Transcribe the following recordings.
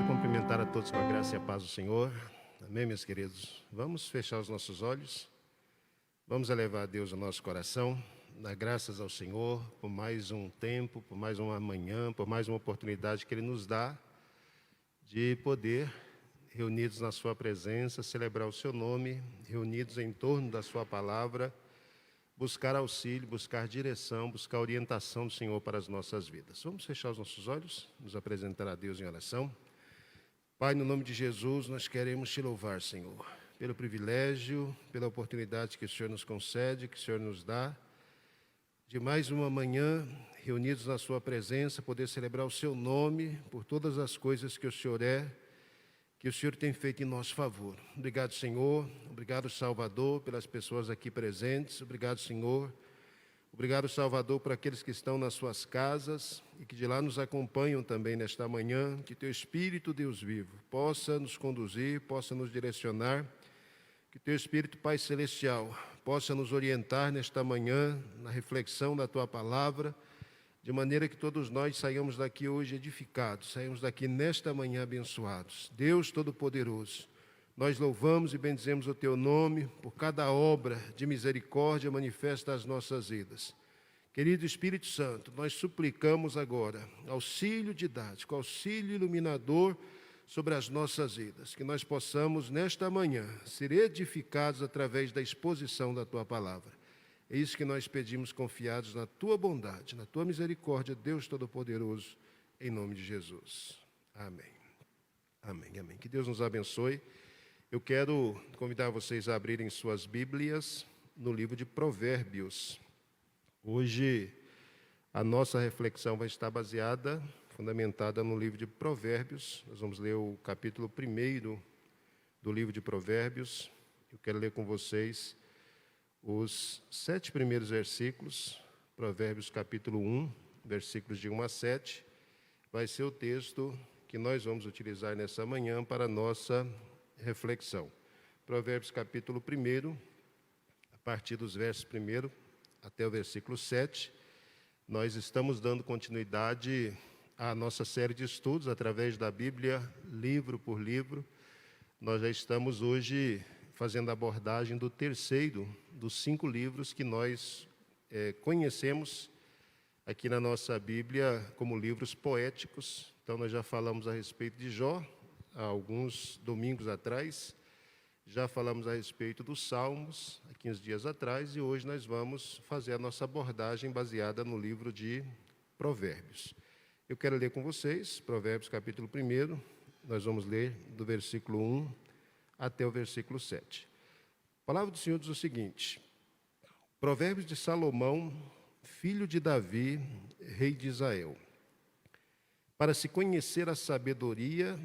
Quero cumprimentar a todos com a graça e a paz do Senhor. Amém, meus queridos? Vamos fechar os nossos olhos. Vamos elevar a Deus o nosso coração. Dar graças ao Senhor por mais um tempo, por mais uma manhã, por mais uma oportunidade que Ele nos dá de poder, reunidos na Sua presença, celebrar o Seu nome, reunidos em torno da Sua palavra, buscar auxílio, buscar direção, buscar orientação do Senhor para as nossas vidas. Vamos fechar os nossos olhos, nos apresentar a Deus em oração. Pai, no nome de Jesus, nós queremos Te louvar, Senhor, pelo privilégio, pela oportunidade que o Senhor nos concede, que o Senhor nos dá, de mais uma manhã, reunidos na Sua presença, poder celebrar o Seu nome, por todas as coisas que o Senhor é, que o Senhor tem feito em nosso favor. Obrigado, Senhor. Obrigado, Salvador, pelas pessoas aqui presentes. Obrigado, Senhor. Obrigado, Salvador, por aqueles que estão nas suas casas e que de lá nos acompanham também nesta manhã. Que Teu Espírito, Deus vivo, possa nos conduzir, possa nos direcionar. Que Teu Espírito, Pai Celestial, possa nos orientar nesta manhã na reflexão da Tua palavra, de maneira que todos nós saiamos daqui hoje edificados, saímos daqui nesta manhã abençoados. Deus Todo-Poderoso, nós louvamos e bendizemos o Teu nome por cada obra de misericórdia manifesta às nossas vidas. Querido Espírito Santo, nós suplicamos agora auxílio didático, auxílio iluminador sobre as nossas vidas, que nós possamos nesta manhã ser edificados através da exposição da Tua palavra. É isso que nós pedimos confiados na Tua bondade, na Tua misericórdia, Deus Todo-Poderoso, em nome de Jesus. Amém. Amém, amém. Que Deus nos abençoe. Eu quero convidar vocês a abrirem suas Bíblias no livro de Provérbios. Hoje, a nossa reflexão vai estar baseada, fundamentada no livro de Provérbios. Nós vamos ler o capítulo 1 do livro de Provérbios. Eu quero ler com vocês os 7 primeiros versículos, Provérbios capítulo 1, versículos de 1 a 7, vai ser o texto que nós vamos utilizar nessa manhã para a nossa reflexão. Provérbios capítulo 1, a partir dos versos 1 até o versículo 7, nós estamos dando continuidade à nossa série de estudos através da Bíblia, livro por livro. Nós já estamos hoje fazendo a abordagem do terceiro dos 5 livros que nós conhecemos aqui na nossa Bíblia como livros poéticos. Então, nós já falamos a respeito de Jó, há alguns domingos atrás, já falamos a respeito dos Salmos, há 15 dias atrás, e hoje nós vamos fazer a nossa abordagem baseada no livro de Provérbios. Eu quero ler com vocês, Provérbios capítulo 1, nós vamos ler do versículo 1 até o versículo 7. A palavra do Senhor diz o seguinte: Provérbios de Salomão, filho de Davi, rei de Israel. Para se conhecer a sabedoria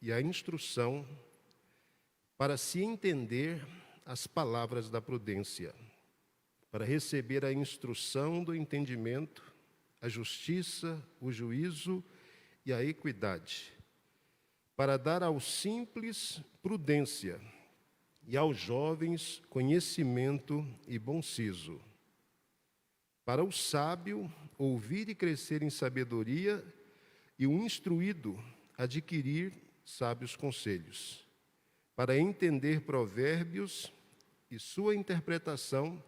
e a instrução, para se entender as palavras da prudência, para receber a instrução do entendimento, a justiça, o juízo e a equidade, para dar aos simples prudência e aos jovens conhecimento e bom siso. Para o sábio ouvir e crescer em sabedoria e o instruído adquirir sábios conselhos. Para entender provérbios e sua interpretação,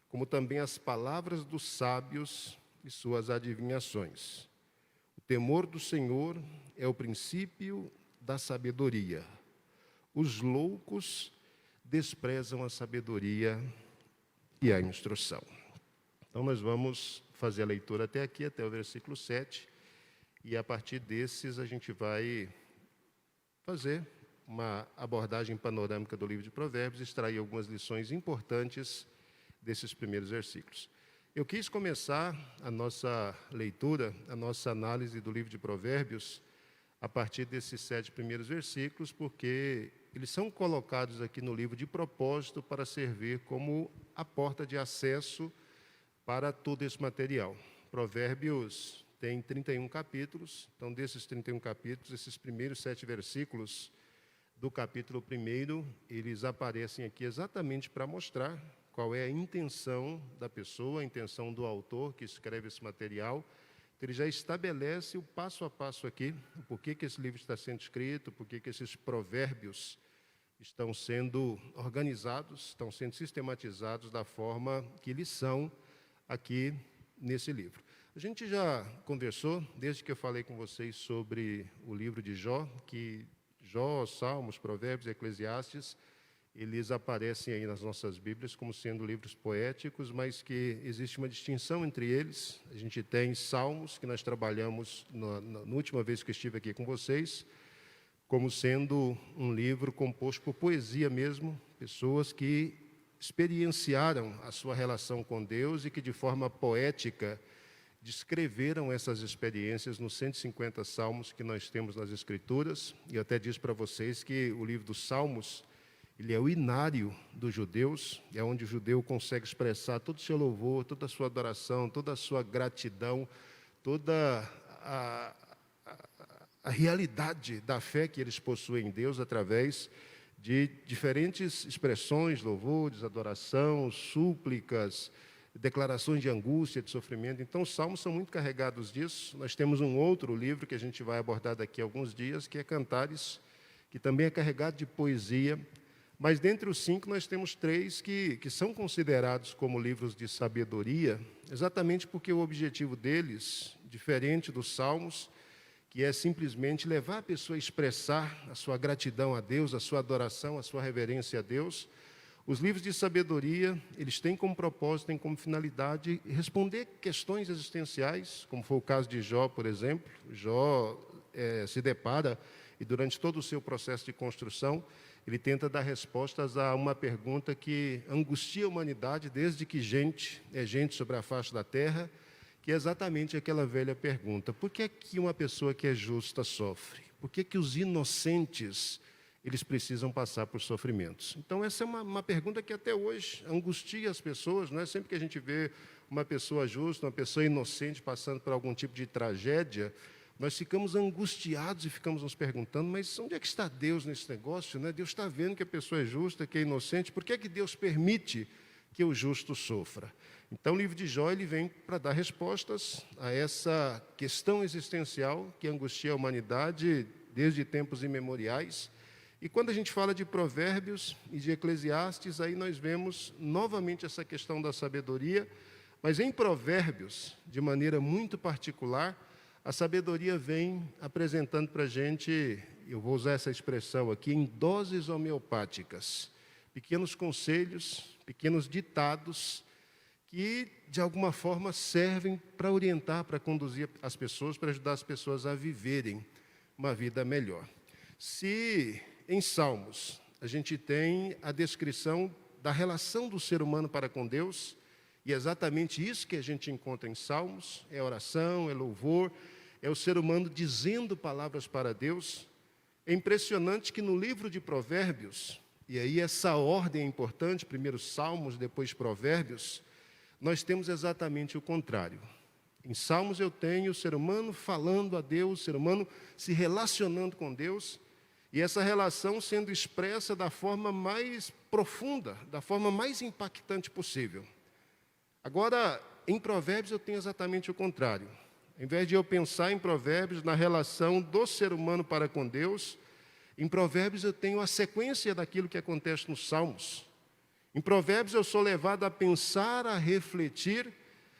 como também as palavras dos sábios e suas adivinhações. O temor do Senhor é o princípio da sabedoria. Os loucos desprezam a sabedoria e a instrução. Então, nós vamos fazer a leitura até aqui, até o versículo 7, e a partir desses a gente vai fazer uma abordagem panorâmica do livro de Provérbios, extrair algumas lições importantes desses primeiros versículos. Eu quis começar a nossa leitura, a nossa análise do livro de Provérbios, a partir desses 7 primeiros versículos, porque eles são colocados aqui no livro de propósito para servir como a porta de acesso para todo esse material. Provérbios tem 31 capítulos, então desses 31 capítulos, esses primeiros 7 versículos do capítulo 1, eles aparecem aqui exatamente para mostrar qual é a intenção da pessoa, a intenção do autor que escreve esse material, porque ele já estabelece o passo a passo aqui, por que esse livro está sendo escrito, por que esses provérbios estão sendo organizados, estão sendo sistematizados da forma que eles são aqui nesse livro. A gente já conversou, desde que eu falei com vocês sobre o livro de Jó, que Jó, Salmos, Provérbios e Eclesiastes, eles aparecem aí nas nossas Bíblias como sendo livros poéticos, mas que existe uma distinção entre eles. A gente tem Salmos, que nós trabalhamos na última vez que eu estive aqui com vocês, como sendo um livro composto por poesia mesmo, pessoas que experienciaram a sua relação com Deus e que de forma poética descreveram essas experiências nos 150 salmos que nós temos nas Escrituras. E eu até disse para vocês que o livro dos Salmos, ele é o inário dos judeus, é onde o judeu consegue expressar todo o seu louvor, toda a sua adoração, toda a sua gratidão, toda a realidade da fé que eles possuem em Deus através de diferentes expressões, louvores, adoração, súplicas, declarações de angústia, de sofrimento. Então, os salmos são muito carregados disso. Nós temos um outro livro que a gente vai abordar daqui a alguns dias, que é Cantares, que também é carregado de poesia. Mas, dentre os 5, nós temos 3 que são considerados como livros de sabedoria, exatamente porque o objetivo deles, diferente dos salmos, que é simplesmente levar a pessoa a expressar a sua gratidão a Deus, a sua adoração, a sua reverência a Deus. Os livros de sabedoria, eles têm como propósito, têm como finalidade responder questões existenciais, como foi o caso de Jó, por exemplo. Jó se depara, e durante todo o seu processo de construção, ele tenta dar respostas a uma pergunta que angustia a humanidade desde que gente é gente sobre a face da terra, que é exatamente aquela velha pergunta: por que é que uma pessoa que é justa sofre? Por que é que os inocentes eles precisam passar por sofrimentos? Então, essa é uma pergunta que até hoje angustia as pessoas, não é? Sempre que a gente vê uma pessoa justa, uma pessoa inocente passando por algum tipo de tragédia, nós ficamos angustiados e ficamos nos perguntando: mas onde é que está Deus nesse negócio, né? Deus está vendo que a pessoa é justa, que é inocente, por que é que Deus permite que o justo sofra? Então, o livro de Jó ele vem para dar respostas a essa questão existencial que angustia a humanidade desde tempos imemoriais. E quando a gente fala de Provérbios e de Eclesiastes, aí nós vemos novamente essa questão da sabedoria, mas em Provérbios, de maneira muito particular, a sabedoria vem apresentando para a gente, eu vou usar essa expressão aqui, em doses homeopáticas, pequenos conselhos, pequenos ditados, que de alguma forma servem para orientar, para conduzir as pessoas, para ajudar as pessoas a viverem uma vida melhor. Se em Salmos a gente tem a descrição da relação do ser humano para com Deus, e é exatamente isso que a gente encontra em Salmos, é oração, é louvor, é o ser humano dizendo palavras para Deus. É impressionante que no livro de Provérbios, e aí essa ordem é importante, primeiro Salmos, depois Provérbios, nós temos exatamente o contrário. Em Salmos eu tenho o ser humano falando a Deus, o ser humano se relacionando com Deus, e essa relação sendo expressa da forma mais profunda, da forma mais impactante possível. Agora, em Provérbios eu tenho exatamente o contrário. Em vez de eu pensar em Provérbios na relação do ser humano para com Deus, em Provérbios eu tenho a sequência daquilo que acontece nos Salmos. Em Provérbios eu sou levado a pensar, a refletir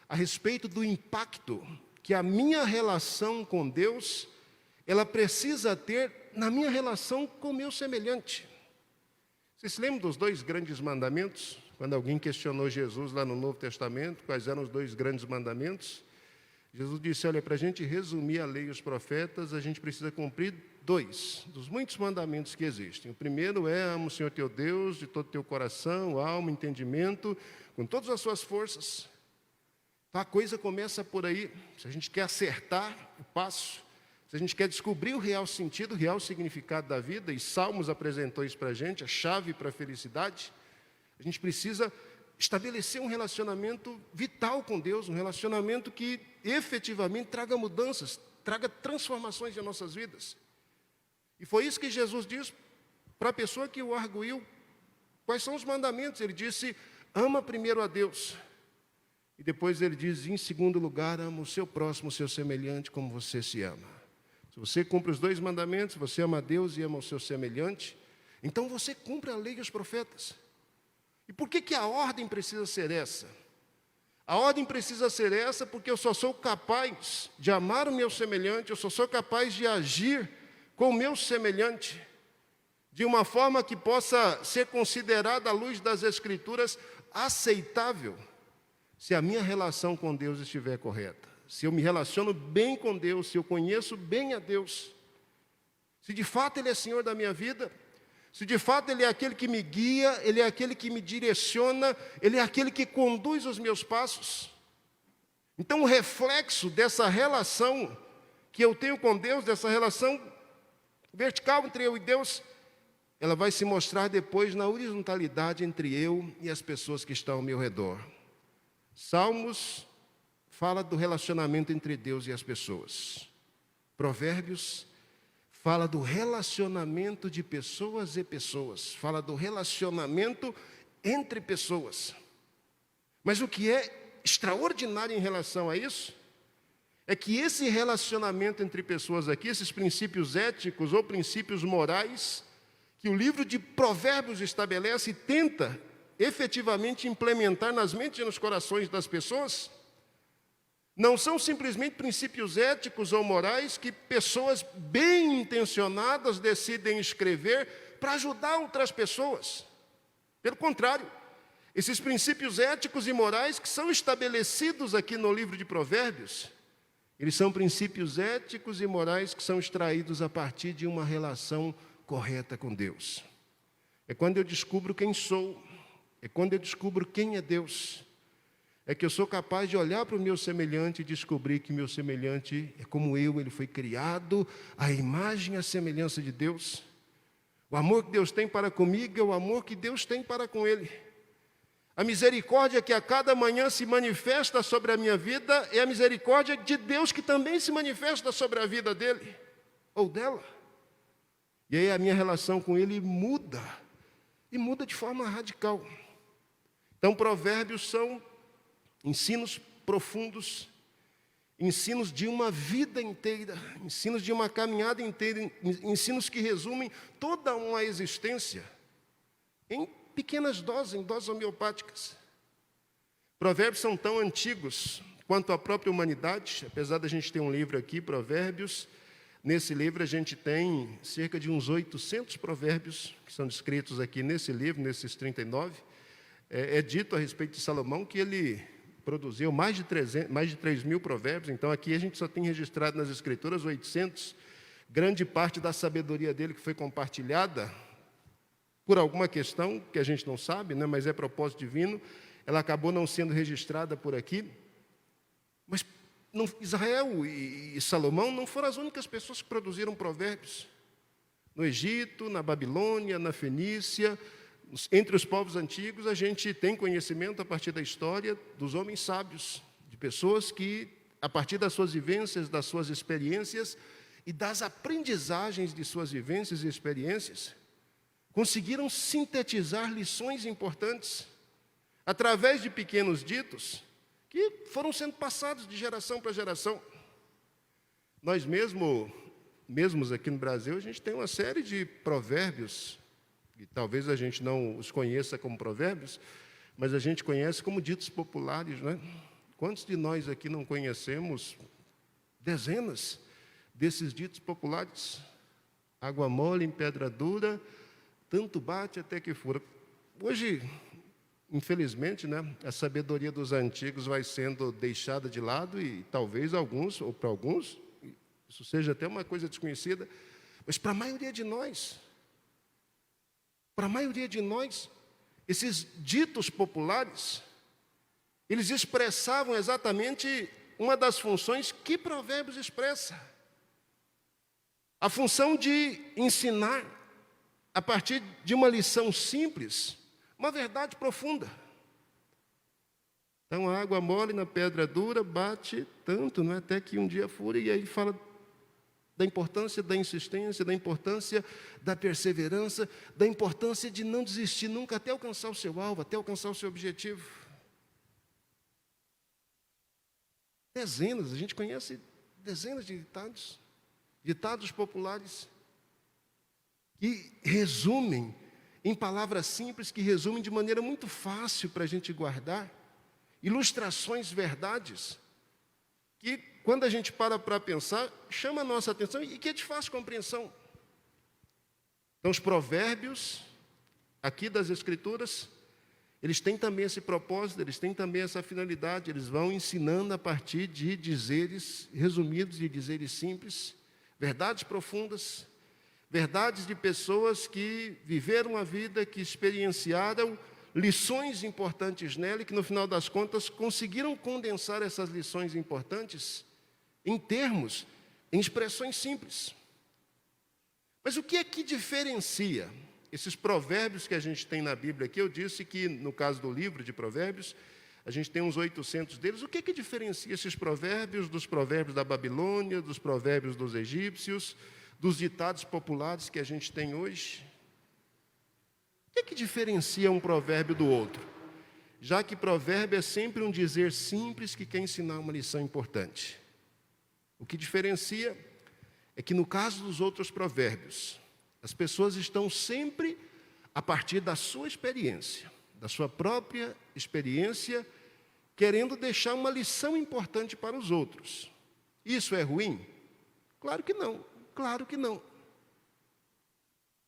a respeito do impacto que a minha relação com Deus, ela precisa ter na minha relação com o meu semelhante. Vocês se lembram dos 2 grandes mandamentos? Quando alguém questionou Jesus lá no Novo Testamento, quais eram os 2 grandes mandamentos? Jesus disse: olha, para a gente resumir a lei e os profetas, a gente precisa cumprir 2 dos muitos mandamentos que existem. O primeiro é: ama o Senhor teu Deus de todo o teu coração, alma, entendimento, com todas as suas forças. Então, a coisa começa por aí. Se a gente quer acertar o passo, se a gente quer descobrir o real sentido, o real significado da vida, e Salmos apresentou isso para a gente, a chave para a felicidade, a gente precisa estabelecer um relacionamento vital com Deus, um relacionamento que efetivamente traga mudanças, traga transformações em nossas vidas. E foi isso que Jesus disse para a pessoa que o arguiu. Quais são os mandamentos? Ele disse: ama primeiro a Deus. E E depois ele diz, em segundo lugar, ama o seu próximo, o seu semelhante, como você se ama. Se você cumpre os 2 mandamentos, você ama a Deus e ama o seu semelhante, então você cumpre a lei e os profetas. E por que a ordem precisa ser essa? A ordem precisa ser essa porque eu só sou capaz de amar o meu semelhante, eu só sou capaz de agir com o meu semelhante, de uma forma que possa ser considerada, à luz das Escrituras, aceitável, se a minha relação com Deus estiver correta. Se eu me relaciono bem com Deus, se eu conheço bem a Deus, se de fato Ele é Senhor da minha vida, se de fato Ele é aquele que me guia, Ele é aquele que me direciona, Ele é aquele que conduz os meus passos. Então o reflexo dessa relação que eu tenho com Deus, dessa relação vertical entre eu e Deus, ela vai se mostrar depois na horizontalidade entre eu e as pessoas que estão ao meu redor. Salmos fala do relacionamento entre Deus e as pessoas. Provérbios fala do relacionamento de pessoas e pessoas. Fala do relacionamento entre pessoas. Mas o que é extraordinário em relação a isso é que esse relacionamento entre pessoas aqui, esses princípios éticos ou princípios morais, que o livro de Provérbios estabelece e tenta efetivamente implementar nas mentes e nos corações das pessoas, não são simplesmente princípios éticos ou morais que pessoas bem intencionadas decidem escrever para ajudar outras pessoas. Pelo contrário, esses princípios éticos e morais que são estabelecidos aqui no livro de Provérbios, eles são princípios éticos e morais que são extraídos a partir de uma relação correta com Deus. É quando eu descubro quem sou, é quando eu descubro quem é Deus, é que eu sou capaz de olhar para o meu semelhante e descobrir que meu semelhante é como eu, ele foi criado à imagem e à semelhança de Deus. O amor que Deus tem para comigo é o amor que Deus tem para com ele. A misericórdia que a cada manhã se manifesta sobre a minha vida é a misericórdia de Deus que também se manifesta sobre a vida dele ou dela. E aí a minha relação com ele muda, e muda de forma radical. Então, provérbios são ensinos profundos, ensinos de uma vida inteira, ensinos de uma caminhada inteira, ensinos que resumem toda uma existência em pequenas doses, em doses homeopáticas. Provérbios são tão antigos quanto a própria humanidade, apesar da gente ter um livro aqui, Provérbios. Nesse livro a gente tem cerca de uns 800 provérbios que são descritos aqui nesse livro, nesses 39. É dito a respeito de Salomão que ele produziu mais de 3.000 provérbios, então aqui a gente só tem registrado nas Escrituras 800. Grande parte da sabedoria dele que foi compartilhada por alguma questão que a gente não sabe, né, mas é propósito divino, ela acabou não sendo registrada por aqui. Mas Israel e Salomão não foram as únicas pessoas que produziram provérbios. No Egito, na Babilônia, na Fenícia, entre os povos antigos, a gente tem conhecimento a partir da história dos homens sábios, de pessoas que, a partir das suas vivências, das suas experiências e das aprendizagens de suas vivências e experiências, conseguiram sintetizar lições importantes através de pequenos ditos que foram sendo passados de geração para geração. Nós mesmos aqui no Brasil, a gente tem uma série de provérbios, que talvez a gente não os conheça como provérbios, mas a gente conhece como ditos populares, não é? Quantos de nós aqui não conhecemos dezenas desses ditos populares? Água mole em pedra dura, tanto bate até que fura. Hoje, infelizmente, né, a sabedoria dos antigos vai sendo deixada de lado e talvez alguns, ou para alguns, isso seja até uma coisa desconhecida, mas para a maioria de nós, esses ditos populares, eles expressavam exatamente uma das funções que Provérbios expressa. A função de ensinar, a partir de uma lição simples, uma verdade profunda. Então, a água mole na pedra dura bate tanto, não é? Até que um dia fura, e aí fala da importância da insistência, da importância da perseverança, da importância de não desistir nunca até alcançar o seu alvo, até alcançar o seu objetivo. Dezenas, a gente conhece dezenas de ditados populares, que resumem em palavras simples, que resumem de maneira muito fácil para a gente guardar, ilustrações, verdades, que quando a gente para pensar, chama a nossa atenção e que é de fácil compreensão. Então, os provérbios aqui das Escrituras, eles têm também esse propósito, eles têm também essa finalidade, eles vão ensinando a partir de dizeres resumidos e dizeres simples, verdades profundas, verdades de pessoas que viveram a vida, que experienciaram lições importantes nela e que, no final das contas, conseguiram condensar essas lições importantes em termos, em expressões simples. Mas o que é que diferencia esses provérbios que a gente tem na Bíblia aqui? Eu disse que, no caso do livro de provérbios, a gente tem uns 800 deles. O que é que diferencia esses provérbios dos provérbios da Babilônia, dos provérbios dos egípcios, dos ditados populares que a gente tem hoje? O que é que diferencia um provérbio do outro? Já que provérbio é sempre um dizer simples que quer ensinar uma lição importante. O que diferencia é que, no caso dos outros provérbios, as pessoas estão sempre a partir da sua experiência, da sua própria experiência, querendo deixar uma lição importante para os outros. Isso é ruim? Claro que não, claro que não.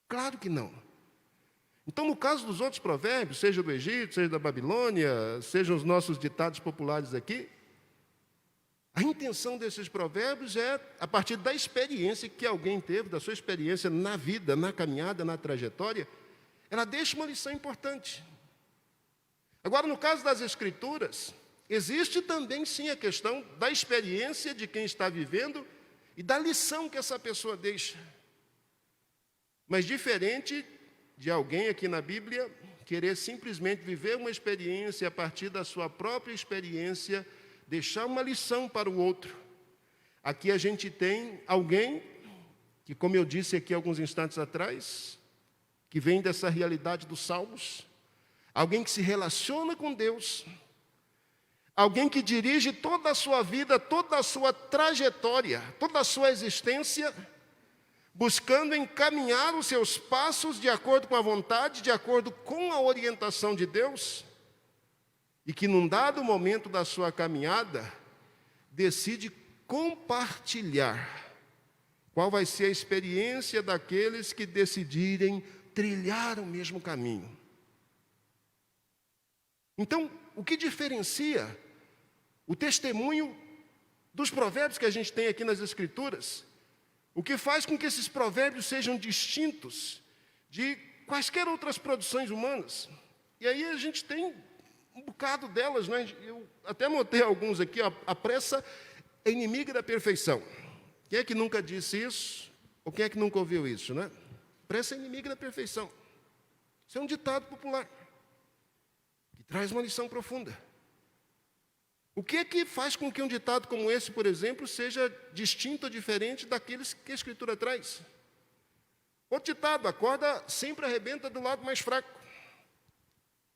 Claro que não. Então, no caso dos outros provérbios, seja do Egito, seja da Babilônia, sejam os nossos ditados populares aqui, a intenção desses provérbios é, a partir da experiência que alguém teve, da sua experiência na vida, na caminhada, na trajetória, ela deixa uma lição importante. Agora, no caso das Escrituras, existe também, sim, a questão da experiência de quem está vivendo e da lição que essa pessoa deixa. Mas diferente de alguém aqui na Bíblia querer simplesmente viver uma experiência a partir da sua própria experiência, deixar uma lição para o outro. Aqui a gente tem alguém que, como eu disse aqui alguns instantes atrás, que vem dessa realidade dos Salmos, alguém que se relaciona com Deus, alguém que dirige toda a sua vida, toda a sua trajetória, toda a sua existência, buscando encaminhar os seus passos de acordo com a vontade, de acordo com a orientação de Deus, e que, num dado momento da sua caminhada, decide compartilhar qual vai ser a experiência daqueles que decidirem trilhar o mesmo caminho. Então, o que diferencia o testemunho dos provérbios que a gente tem aqui nas Escrituras, o que faz com que esses provérbios sejam distintos de quaisquer outras produções humanas? E aí a gente tem um bocado delas, né? Eu até anotei alguns aqui, ó. A pressa é inimiga da perfeição. Quem é que nunca disse isso? Ou quem é que nunca ouviu isso, né? Pressa é inimiga da perfeição. Isso é um ditado popular que traz uma lição profunda. O que é que faz com que um ditado como esse, por exemplo, seja distinto ou diferente daqueles que a Escritura traz? Outro ditado: a corda sempre arrebenta do lado mais fraco.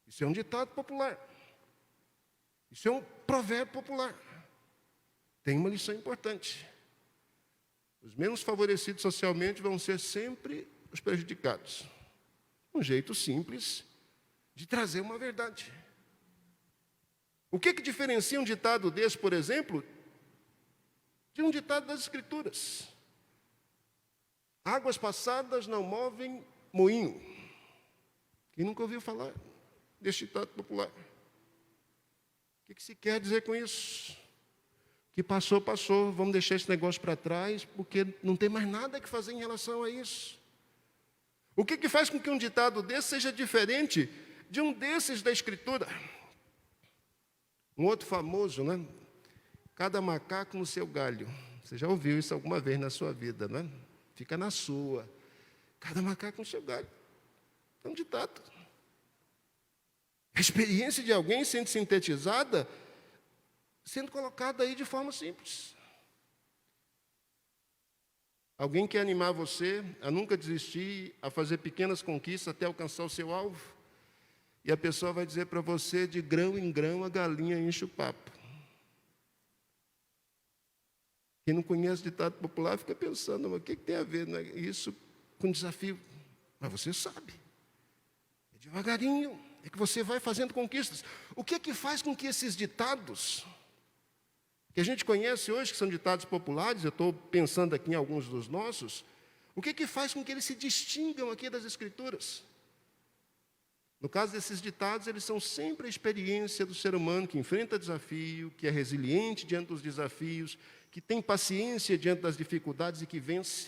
Isso é um ditado popular. Isso é um provérbio popular. Tem uma lição importante. Os menos favorecidos socialmente vão ser sempre os prejudicados. Um jeito simples de trazer uma verdade. O que diferencia um ditado desse, por exemplo, de um ditado das Escrituras? Águas passadas não movem moinho. Quem nunca ouviu falar desse ditado popular? O que se quer dizer com isso? Que passou, passou, vamos deixar esse negócio para trás, porque não tem mais nada que fazer em relação a isso. O que faz com que um ditado desse seja diferente de um desses da Escritura? Um outro famoso, né? Cada macaco no seu galho. Você já ouviu isso alguma vez na sua vida, né? Fica na sua. Cada macaco no seu galho. É um ditado. A experiência de alguém sendo sintetizada, sendo colocada aí de forma simples. Alguém quer animar você a nunca desistir, a fazer pequenas conquistas até alcançar o seu alvo. E a pessoa vai dizer para você: de grão em grão a galinha enche o papo. Quem não conhece ditado popular fica pensando, mas o que tem a ver isso com desafio? Mas você sabe. É devagarinho, é que você vai fazendo conquistas. O que é que faz com que esses ditados, que a gente conhece hoje, que são ditados populares, eu estou pensando aqui em alguns dos nossos, o que é que faz com que eles se distingam aqui das Escrituras? No caso desses ditados, eles são sempre a experiência do ser humano que enfrenta desafio, que é resiliente diante dos desafios, que tem paciência diante das dificuldades e que vence.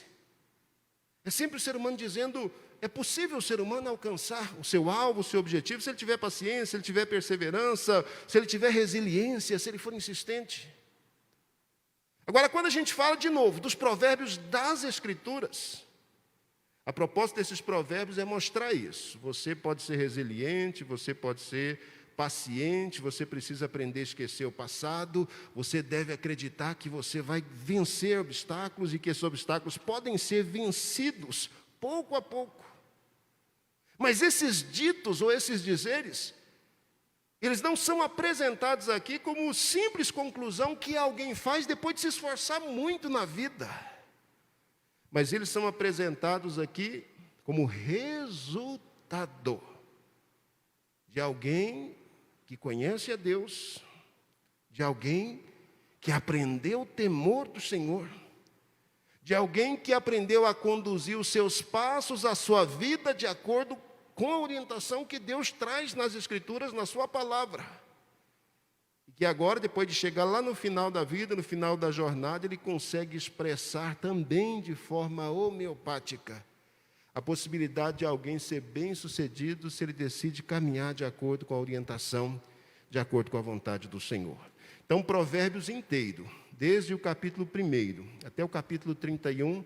É sempre o ser humano dizendo, é possível o ser humano alcançar o seu alvo, o seu objetivo, se ele tiver paciência, se ele tiver perseverança, se ele tiver resiliência, se ele for insistente. Agora, quando a gente fala de novo dos provérbios das Escrituras, a proposta desses provérbios é mostrar isso. Você pode ser resiliente, você pode ser paciente, você precisa aprender a esquecer o passado, você deve acreditar que você vai vencer obstáculos e que esses obstáculos podem ser vencidos pouco a pouco. Mas esses ditos ou esses dizeres, eles não são apresentados aqui como simples conclusão que alguém faz depois de se esforçar muito na vida. Mas eles são apresentados aqui como resultado de alguém que conhece a Deus, de alguém que aprendeu o temor do Senhor, de alguém que aprendeu a conduzir os seus passos, a sua vida de acordo com a orientação que Deus traz nas Escrituras, na sua palavra. E que agora, depois de chegar lá no final da vida, no final da jornada, ele consegue expressar também de forma homeopática a possibilidade de alguém ser bem-sucedido se ele decide caminhar de acordo com a orientação, de acordo com a vontade do Senhor. Então, Provérbios inteiro, desde o capítulo 1 até o capítulo 31,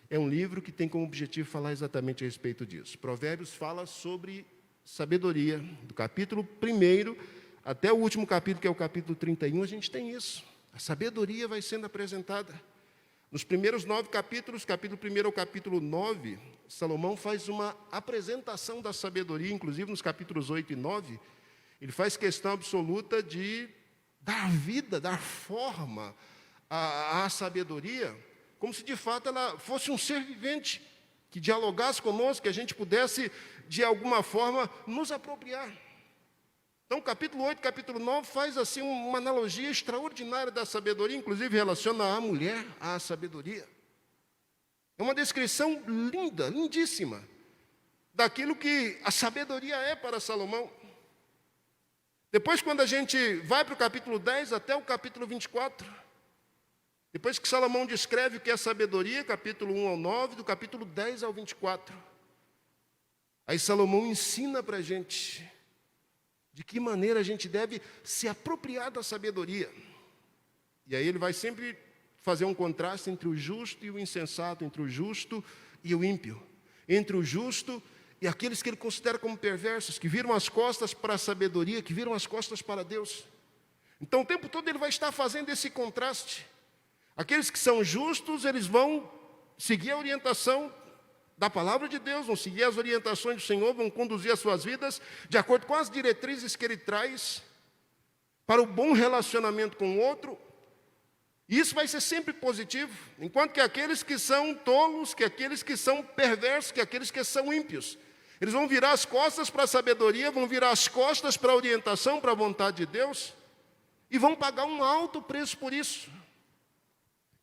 é um livro que tem como objetivo falar exatamente a respeito disso. Provérbios fala sobre sabedoria. Do capítulo 1 até o último capítulo, que é o capítulo 31, a gente tem isso. A sabedoria vai sendo apresentada. Nos primeiros 9 capítulos, capítulo 1 ao capítulo 9, Salomão faz uma apresentação da sabedoria, inclusive nos capítulos 8 e 9, ele faz questão absoluta de dar vida, dar forma à sabedoria, como se de fato ela fosse um ser vivente, que dialogasse conosco, que a gente pudesse, de alguma forma, nos apropriar. Então, capítulo 8, capítulo 9, faz assim uma analogia extraordinária da sabedoria, inclusive relaciona a mulher à sabedoria. É uma descrição linda, lindíssima, daquilo que a sabedoria é para Salomão. Depois, quando a gente vai para o capítulo 10 até o capítulo 24, depois que Salomão descreve o que é sabedoria, capítulo 1 ao 9, do capítulo 10 ao 24, aí Salomão ensina para a gente de que maneira a gente deve se apropriar da sabedoria. E aí ele vai sempre fazer um contraste entre o justo e o insensato, entre o justo e o ímpio, entre o justo e aqueles que ele considera como perversos, que viram as costas para a sabedoria, que viram as costas para Deus. Então o tempo todo ele vai estar fazendo esse contraste. Aqueles que são justos, eles vão seguir a orientação da palavra de Deus, vão seguir as orientações do Senhor, vão conduzir as suas vidas de acordo com as diretrizes que Ele traz para o bom relacionamento com o outro. E isso vai ser sempre positivo, enquanto que aqueles que são tolos, que aqueles que são perversos, que aqueles que são ímpios, eles vão virar as costas para a sabedoria, vão virar as costas para a orientação, para a vontade de Deus, e vão pagar um alto preço por isso.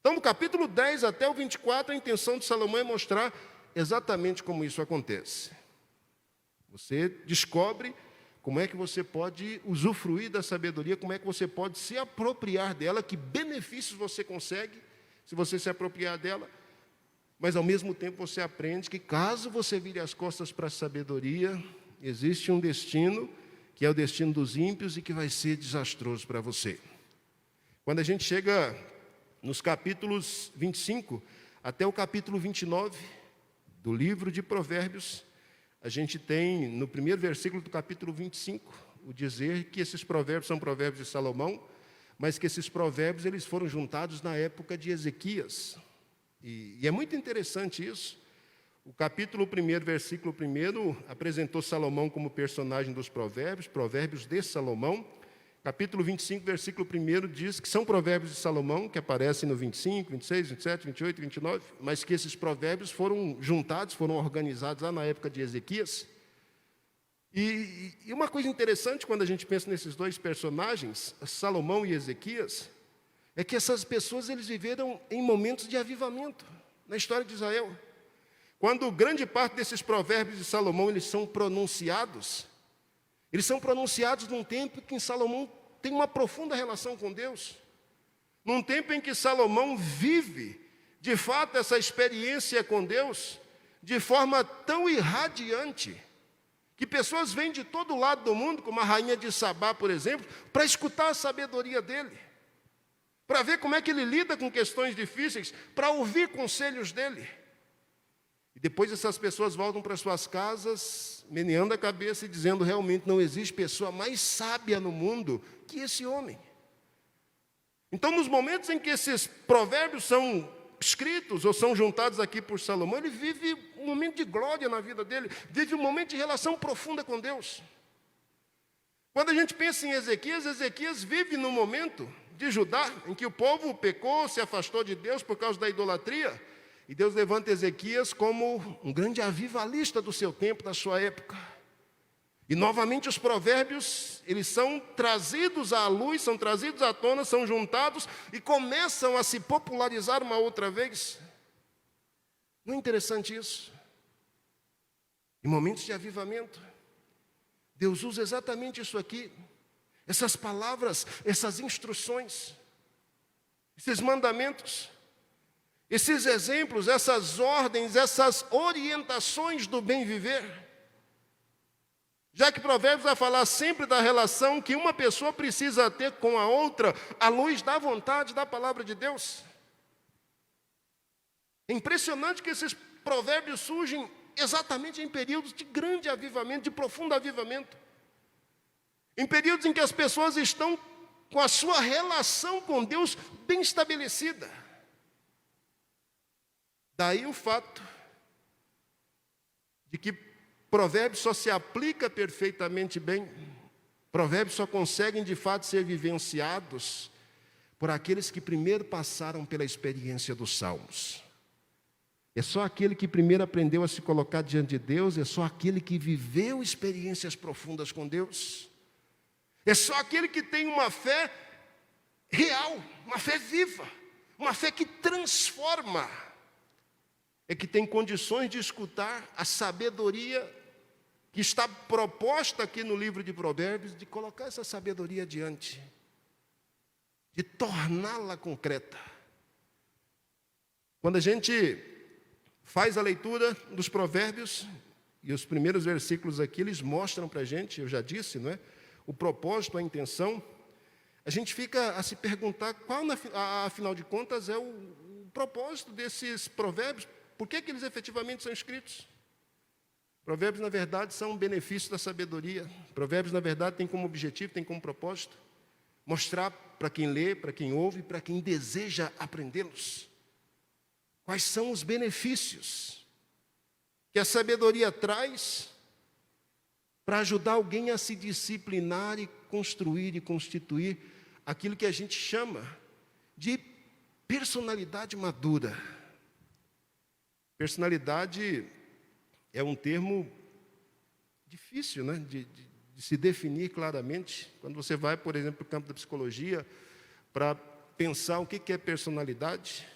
Então, do capítulo 10 até o 24, a intenção de Salomão é mostrar exatamente como isso acontece. Você descobre como é que você pode usufruir da sabedoria, como é que você pode se apropriar dela, que benefícios você consegue se você se apropriar dela, mas ao mesmo tempo você aprende que caso você vire as costas para a sabedoria, existe um destino, que é o destino dos ímpios e que vai ser desastroso para você. Quando a gente chega nos capítulos 25 até o capítulo 29, do livro de Provérbios, a gente tem, no primeiro versículo do capítulo 25, o dizer que esses provérbios são provérbios de Salomão, mas que esses provérbios eles foram juntados na época de Ezequias. E é muito interessante isso. O capítulo 1, versículo 1, apresentou Salomão como personagem dos provérbios, provérbios de Salomão. capítulo 25, versículo 1 diz que são provérbios de Salomão, que aparecem no 25, 26, 27, 28 e 29, mas que esses provérbios foram juntados, foram organizados lá na época de Ezequias. E uma coisa interessante quando a gente pensa nesses dois personagens, Salomão e Ezequias, é que essas pessoas eles viveram em momentos de avivamento na história de Israel. Quando grande parte desses provérbios de Salomão eles são pronunciados num tempo em que Salomão tem uma profunda relação com Deus, num tempo em que Salomão vive, de fato, essa experiência com Deus, de forma tão irradiante, que pessoas vêm de todo lado do mundo, como a rainha de Sabá, por exemplo, para escutar a sabedoria dele, para ver como é que ele lida com questões difíceis, para ouvir conselhos dele. E depois essas pessoas voltam para suas casas, meneando a cabeça e dizendo, realmente não existe pessoa mais sábia no mundo que esse homem. Então, nos momentos em que esses provérbios são escritos ou são juntados aqui por Salomão, ele vive um momento de glória na vida dele, vive um momento de relação profunda com Deus. Quando a gente pensa em Ezequias, Ezequias vive num momento de Judá, em que o povo pecou, se afastou de Deus por causa da idolatria, e Deus levanta Ezequias como um grande avivalista do seu tempo, da sua época. E novamente os provérbios, eles são trazidos à luz, são trazidos à tona, são juntados e começam a se popularizar uma outra vez. Não é interessante isso? Em momentos de avivamento, Deus usa exatamente isso aqui, essas palavras, essas instruções, esses mandamentos, esses exemplos, essas ordens, essas orientações do bem viver. Já que Provérbios vai falar sempre da relação que uma pessoa precisa ter com a outra, à luz da vontade da palavra de Deus. É impressionante que esses provérbios surgem exatamente em períodos de grande avivamento, de profundo avivamento. Em períodos em que as pessoas estão com a sua relação com Deus bem estabelecida. Daí o fato de que Provérbios só se aplica perfeitamente bem, Provérbios só conseguem de fato ser vivenciados por aqueles que primeiro passaram pela experiência dos Salmos. É só aquele que primeiro aprendeu a se colocar diante de Deus, é só aquele que viveu experiências profundas com Deus, é só aquele que tem uma fé real, uma fé viva, uma fé que transforma, é que tem condições de escutar a sabedoria que está proposta aqui no livro de Provérbios, de colocar essa sabedoria adiante, de torná-la concreta. Quando a gente faz a leitura dos Provérbios, e os primeiros versículos aqui, eles mostram para a gente, eu já disse, não é? O propósito, a intenção, a gente fica a se perguntar qual, afinal de contas, é o propósito desses provérbios, por que eles efetivamente são escritos? Provérbios, na verdade, são um benefício da sabedoria. Provérbios, na verdade, têm como objetivo, têm como propósito, mostrar para quem lê, para quem ouve, para quem deseja aprendê-los, quais são os benefícios que a sabedoria traz para ajudar alguém a se disciplinar e construir e constituir aquilo que a gente chama de personalidade madura. Personalidade é um termo difícil, né, de se definir claramente. Quando você vai, por exemplo, para o campo da psicologia, para pensar o que é personalidade,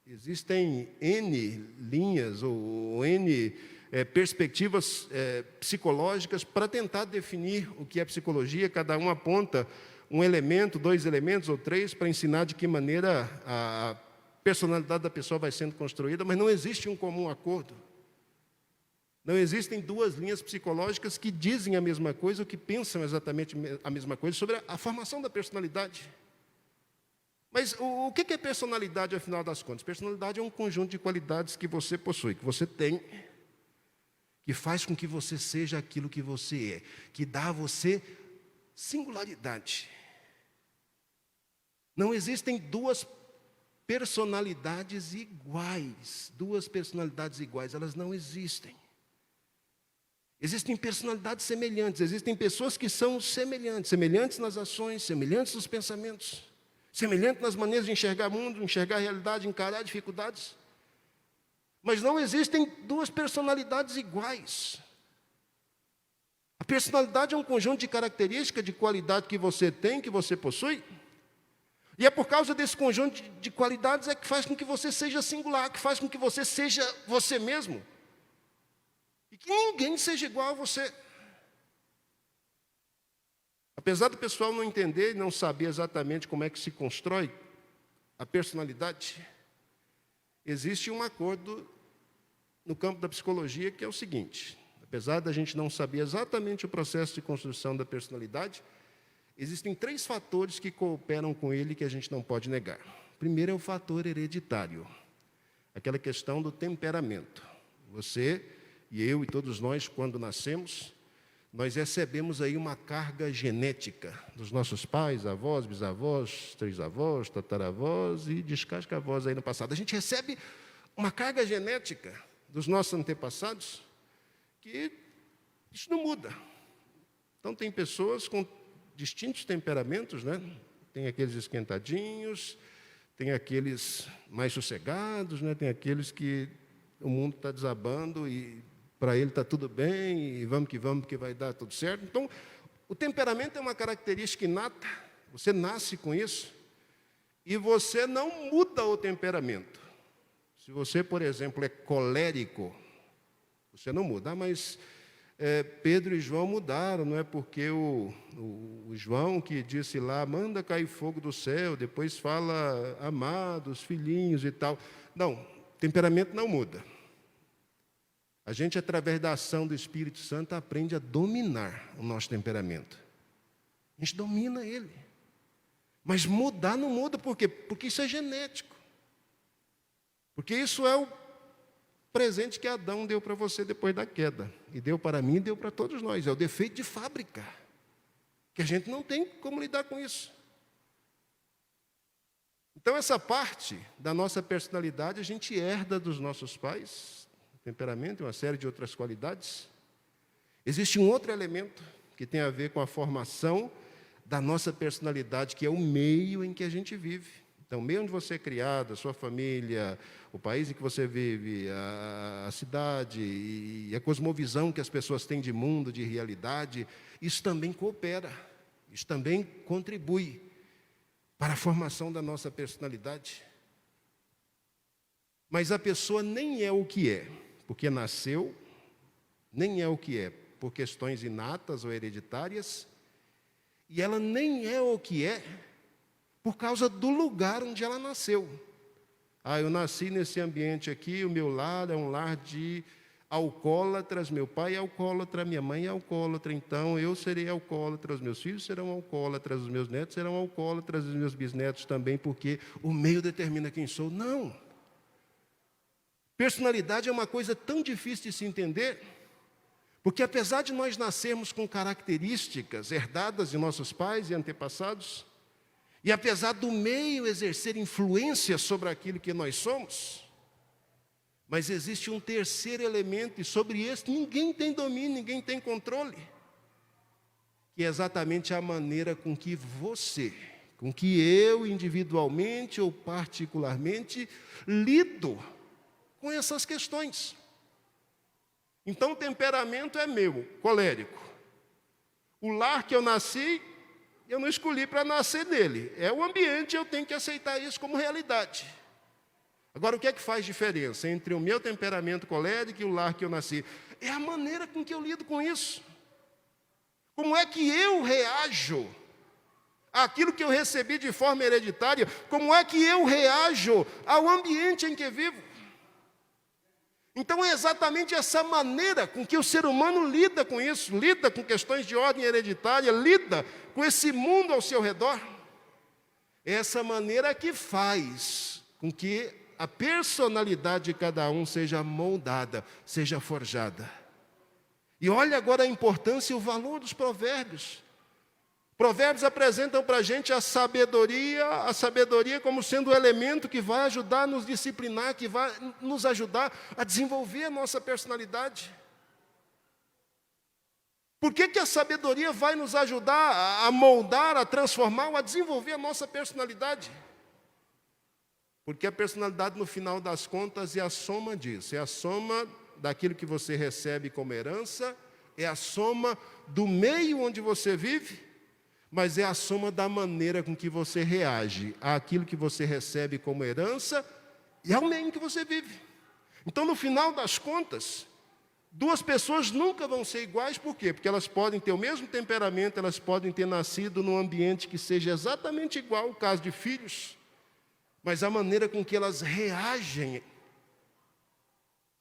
existem N linhas ou N perspectivas psicológicas para tentar definir o que é psicologia. Cada um aponta um elemento, 2 elementos ou 3 para ensinar de que maneira a personalidade da pessoa vai sendo construída, mas não existe um comum acordo. Não existem 2 linhas psicológicas que dizem a mesma coisa ou que pensam exatamente a mesma coisa sobre a formação da personalidade. Mas o que é personalidade, afinal das contas? Personalidade é um conjunto de qualidades que você possui, que você tem, que faz com que você seja aquilo que você é, que dá a você singularidade. Não existem 2 personalidades iguais, 2 personalidades iguais, elas não existem. Existem personalidades semelhantes, existem pessoas que são semelhantes, semelhantes nas ações, semelhantes nos pensamentos, semelhantes nas maneiras de enxergar o mundo, enxergar a realidade, encarar dificuldades. Mas não existem duas personalidades iguais. A personalidade é um conjunto de características, de qualidade que você tem, que você possui. E é por causa desse conjunto de qualidades é que faz com que você seja singular, que faz com que você seja você mesmo. E que ninguém seja igual a você. Apesar do pessoal não entender e não saber exatamente como é que se constrói a personalidade, existe um acordo no campo da psicologia que é o seguinte: apesar da gente não saber exatamente o processo de construção da personalidade, existem 3 fatores que cooperam com ele que a gente não pode negar. O primeiro é o fator hereditário, aquela questão do temperamento. Você e eu e todos nós, quando nascemos, nós recebemos aí uma carga genética dos nossos pais, avós, bisavós, trisavós, tataravós e descascavós aí no passado. A gente recebe uma carga genética dos nossos antepassados que isso não muda. Então, tem pessoas com distintos temperamentos, né? Tem aqueles esquentadinhos, tem aqueles mais sossegados, né? Tem aqueles que o mundo está desabando e para ele está tudo bem, e vamos, que vai dar tudo certo. Então, o temperamento é uma característica inata, você nasce com isso, e você não muda o temperamento. Se você, por exemplo, é colérico, você não muda. Mas Pedro e João mudaram, não é porque o João que disse lá, manda cair fogo do céu, depois fala, amados, filhinhos e tal. Não, temperamento não muda. A gente, através da ação do Espírito Santo, aprende a dominar o nosso temperamento. A gente domina ele. Mas mudar não muda, por quê? Porque isso é genético. Porque isso é o presente que Adão deu para você depois da queda. E deu para mim e deu para todos nós. É o defeito de fábrica. Que a gente não tem como lidar com isso. Então, essa parte da nossa personalidade, a gente herda dos nossos pais, temperamento e uma série de outras qualidades. Existe um outro elemento que tem a ver com a formação da nossa personalidade, que é o meio em que a gente vive. Então, o meio onde você é criado, a sua família, o país em que você vive, a cidade e a cosmovisão que as pessoas têm de mundo, de realidade, isso também coopera, isso também contribui para a formação da nossa personalidade. Mas a pessoa nem é o que é, porque nasceu, nem é o que é por questões inatas ou hereditárias, e ela nem é o que é por causa do lugar onde ela nasceu. Eu nasci nesse ambiente aqui, o meu lar é um lar de alcoólatras, meu pai é alcoólatra, minha mãe é alcoólatra, então eu serei alcoólatra, os meus filhos serão alcoólatras, os meus netos serão alcoólatras, os meus bisnetos também, porque o meio determina quem sou. Não. Personalidade é uma coisa tão difícil de se entender, porque apesar de nós nascermos com características herdadas de nossos pais e antepassados, e apesar do meio exercer influência sobre aquilo que nós somos, mas existe um terceiro elemento, e sobre esse ninguém tem domínio, ninguém tem controle, que é exatamente a maneira com que você, com que eu individualmente ou particularmente lido com essas questões. Então, o temperamento é meu, colérico. O lar que eu nasci, eu não escolhi para nascer nele. É o ambiente, eu tenho que aceitar isso como realidade. Agora, o que é que faz diferença entre o meu temperamento colérico e o lar que eu nasci? É a maneira com que eu lido com isso. Como é que eu reajo àquilo que eu recebi de forma hereditária? Como é que eu reajo ao ambiente em que vivo? Então, é exatamente essa maneira com que o ser humano lida com isso, lida com questões de ordem hereditária, lida com esse mundo ao seu redor. É essa maneira que faz com que a personalidade de cada um seja moldada, seja forjada. E olha agora a importância e o valor dos provérbios. Provérbios apresentam para a gente a sabedoria como sendo o elemento que vai ajudar a nos disciplinar, que vai nos ajudar a desenvolver a nossa personalidade. Por que que a sabedoria vai nos ajudar a moldar, a transformar, ou a desenvolver a nossa personalidade? Porque a personalidade, no final das contas, é a soma disso, é a soma daquilo que você recebe como herança, é a soma do meio onde você vive, mas é a soma da maneira com que você reage àquilo que você recebe como herança e ao meio em que você vive. Então, no final das contas, duas pessoas nunca vão ser iguais, por quê? Porque elas podem ter o mesmo temperamento, elas podem ter nascido num ambiente que seja exatamente igual, o caso de filhos, mas a maneira com que elas reagem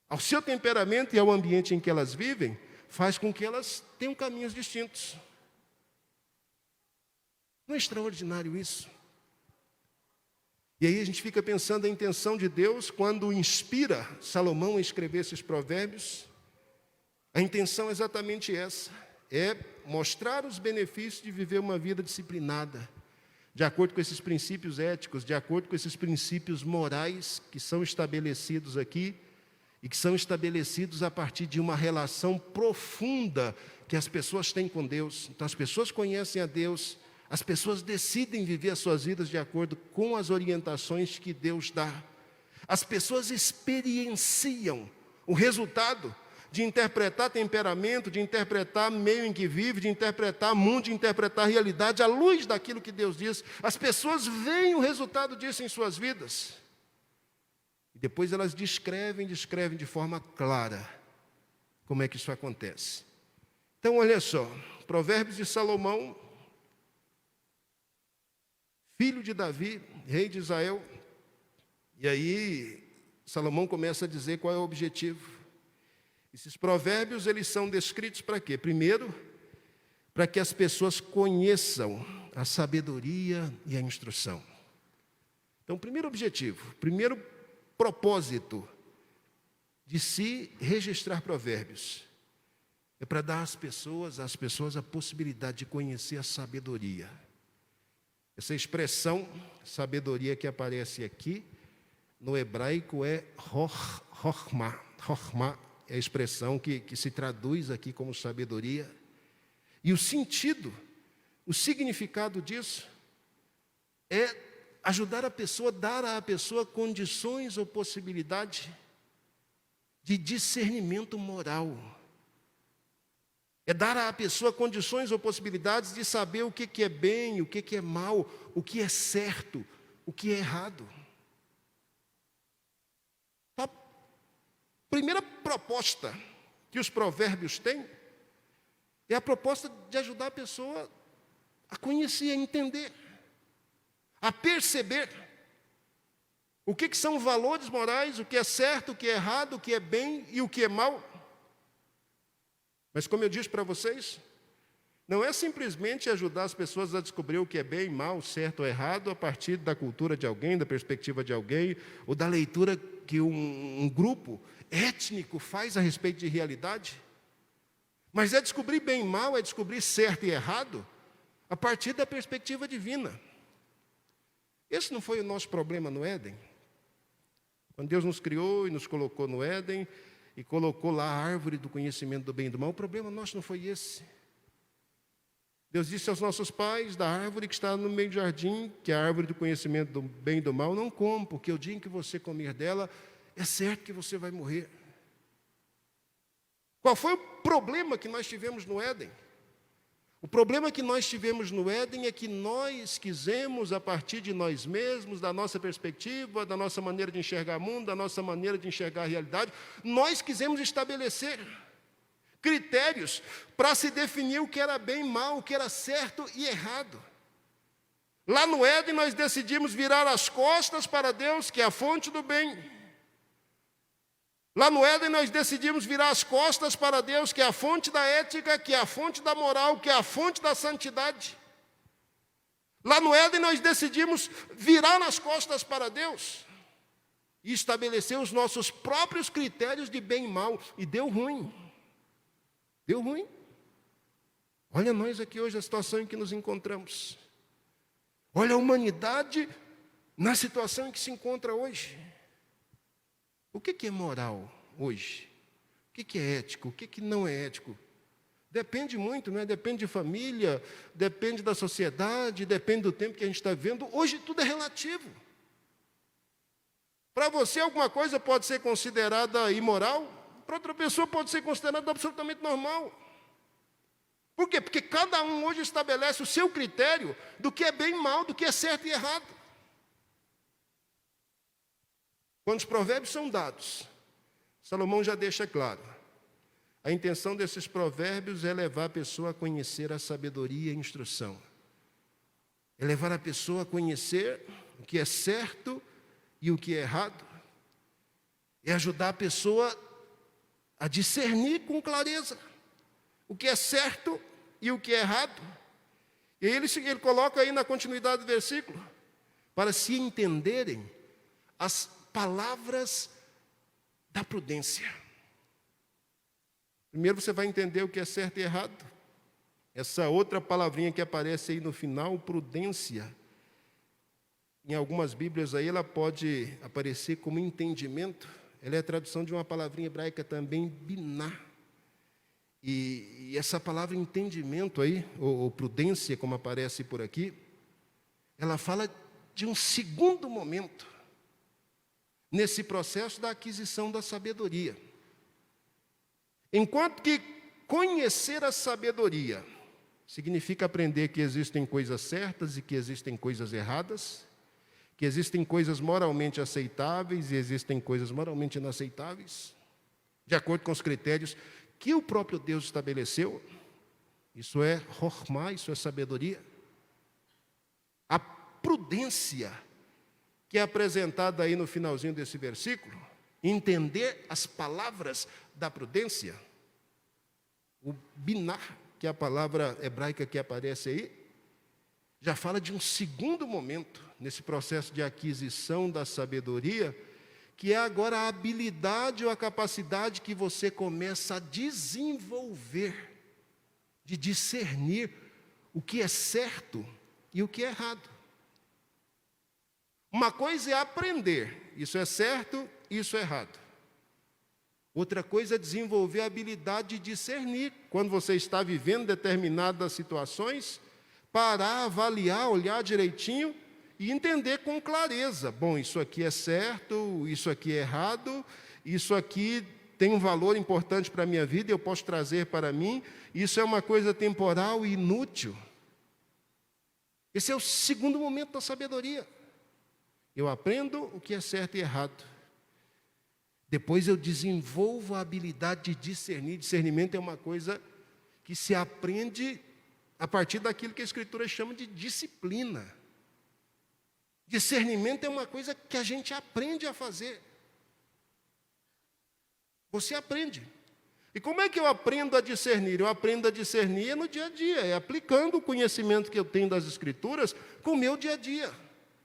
ao seu temperamento e ao ambiente em que elas vivem, faz com que elas tenham caminhos distintos. Não é extraordinário isso? E aí a gente fica pensando a intenção de Deus quando inspira Salomão a escrever esses provérbios. A intenção é exatamente essa, é mostrar os benefícios de viver uma vida disciplinada, de acordo com esses princípios éticos, de acordo com esses princípios morais que são estabelecidos aqui, e que são estabelecidos a partir de uma relação profunda que as pessoas têm com Deus. Então as pessoas conhecem a Deus, as pessoas decidem viver as suas vidas de acordo com as orientações que Deus dá. As pessoas experienciam o resultado de interpretar temperamento, de interpretar meio em que vive, de interpretar mundo, de interpretar realidade à luz daquilo que Deus diz. As pessoas veem o resultado disso em suas vidas. E depois elas descrevem de forma clara como é que isso acontece. Então, olha só, Provérbios de Salomão, filho de Davi, rei de Israel. E aí, Salomão começa a dizer qual é o objetivo. Esses provérbios, eles são descritos para quê? Primeiro, para que as pessoas conheçam a sabedoria e a instrução. Então, primeiro objetivo, primeiro propósito de se registrar provérbios é para dar às pessoas a possibilidade de conhecer a sabedoria. Essa expressão, sabedoria que aparece aqui, no hebraico é Chokhmah. Chokhmah é a expressão que se traduz aqui como sabedoria. E o sentido, o significado disso é ajudar a pessoa, dar à pessoa condições ou possibilidade de discernimento moral. É dar à pessoa condições ou possibilidades de saber o que é bem, o que é mal, o que é certo, o que é errado. A primeira proposta que os provérbios têm é a proposta de ajudar a pessoa a conhecer, a entender, a perceber o que são valores morais, o que é certo, o que é errado, o que é bem e o que é mal. Mas como eu disse para vocês, não é simplesmente ajudar as pessoas a descobrir o que é bem, mal, certo ou errado a partir da cultura de alguém, da perspectiva de alguém, ou da leitura que um grupo étnico faz a respeito de realidade. Mas é descobrir bem e mal, é descobrir certo e errado a partir da perspectiva divina. Esse não foi o nosso problema no Éden? Quando Deus nos criou e nos colocou no Éden e colocou lá a árvore do conhecimento do bem e do mal, o problema nosso não foi esse. Deus disse aos nossos pais, da árvore que está no meio do jardim, que é a árvore do conhecimento do bem e do mal, não coma, porque o dia em que você comer dela, é certo que você vai morrer. Qual foi o problema que nós tivemos no Éden? O problema que nós tivemos no Éden é que nós quisemos, a partir de nós mesmos, da nossa perspectiva, da nossa maneira de enxergar o mundo, da nossa maneira de enxergar a realidade, nós quisemos estabelecer critérios para se definir o que era bem e mal, o que era certo e errado. Lá no Éden nós decidimos virar as costas para Deus, que é a fonte do bem. Lá no Éden nós decidimos virar as costas para Deus, que é a fonte da ética, que é a fonte da moral, que é a fonte da santidade. Lá no Éden nós decidimos virar as costas para Deus e estabelecer os nossos próprios critérios de bem e mal. E deu ruim. Deu ruim. Olha nós aqui hoje, a situação em que nos encontramos. Olha a humanidade na situação em que se encontra hoje. O que é moral hoje? O que é ético? O que não é ético? Depende muito, né? Depende de família, depende da sociedade, depende do tempo que a gente está vivendo. Hoje tudo é relativo. Para você alguma coisa pode ser considerada imoral, para outra pessoa pode ser considerada absolutamente normal. Por quê? Porque cada um hoje estabelece o seu critério do que é bem e mal, do que é certo e errado. Quando os provérbios são dados, Salomão já deixa claro. A intenção desses provérbios é levar a pessoa a conhecer a sabedoria e a instrução. É levar a pessoa a conhecer o que é certo e o que é errado. É ajudar a pessoa a discernir com clareza o que é certo e o que é errado. E aí ele coloca aí na continuidade do versículo, para se entenderem as palavras da prudência. Primeiro você vai entender o que é certo e errado. Essa outra palavrinha que aparece aí no final, prudência. Em algumas Bíblias aí ela pode aparecer como entendimento. Ela é a tradução de uma palavrinha hebraica também, biná. E essa palavra entendimento aí, ou prudência, como aparece por aqui, ela fala de um segundo momento nesse processo da aquisição da sabedoria. Enquanto que conhecer a sabedoria significa aprender que existem coisas certas e que existem coisas erradas, que existem coisas moralmente aceitáveis e existem coisas moralmente inaceitáveis, de acordo com os critérios que o próprio Deus estabeleceu. Isso é Chokhmah, isso é sabedoria. A prudência que é apresentada aí no finalzinho desse versículo, entender as palavras da prudência, o biná, que é a palavra hebraica que aparece aí, já fala de um segundo momento nesse processo de aquisição da sabedoria, que é agora a habilidade ou a capacidade que você começa a desenvolver, de discernir o que é certo e o que é errado. Uma coisa é aprender, isso é certo, isso é errado. Outra coisa é desenvolver a habilidade de discernir, quando você está vivendo determinadas situações, parar, avaliar, olhar direitinho e entender com clareza. Bom, isso aqui é certo, isso aqui é errado, isso aqui tem um valor importante para a minha vida, eu posso trazer para mim, isso é uma coisa temporal e inútil. Esse é o segundo momento da sabedoria. Eu aprendo o que é certo e errado. Depois eu desenvolvo a habilidade de discernir. Discernimento é uma coisa que se aprende a partir daquilo que a Escritura chama de disciplina. Discernimento é uma coisa que a gente aprende a fazer. Você aprende. E como é que eu aprendo a discernir? Eu aprendo a discernir no dia a dia, é aplicando o conhecimento que eu tenho das Escrituras com o meu dia a dia,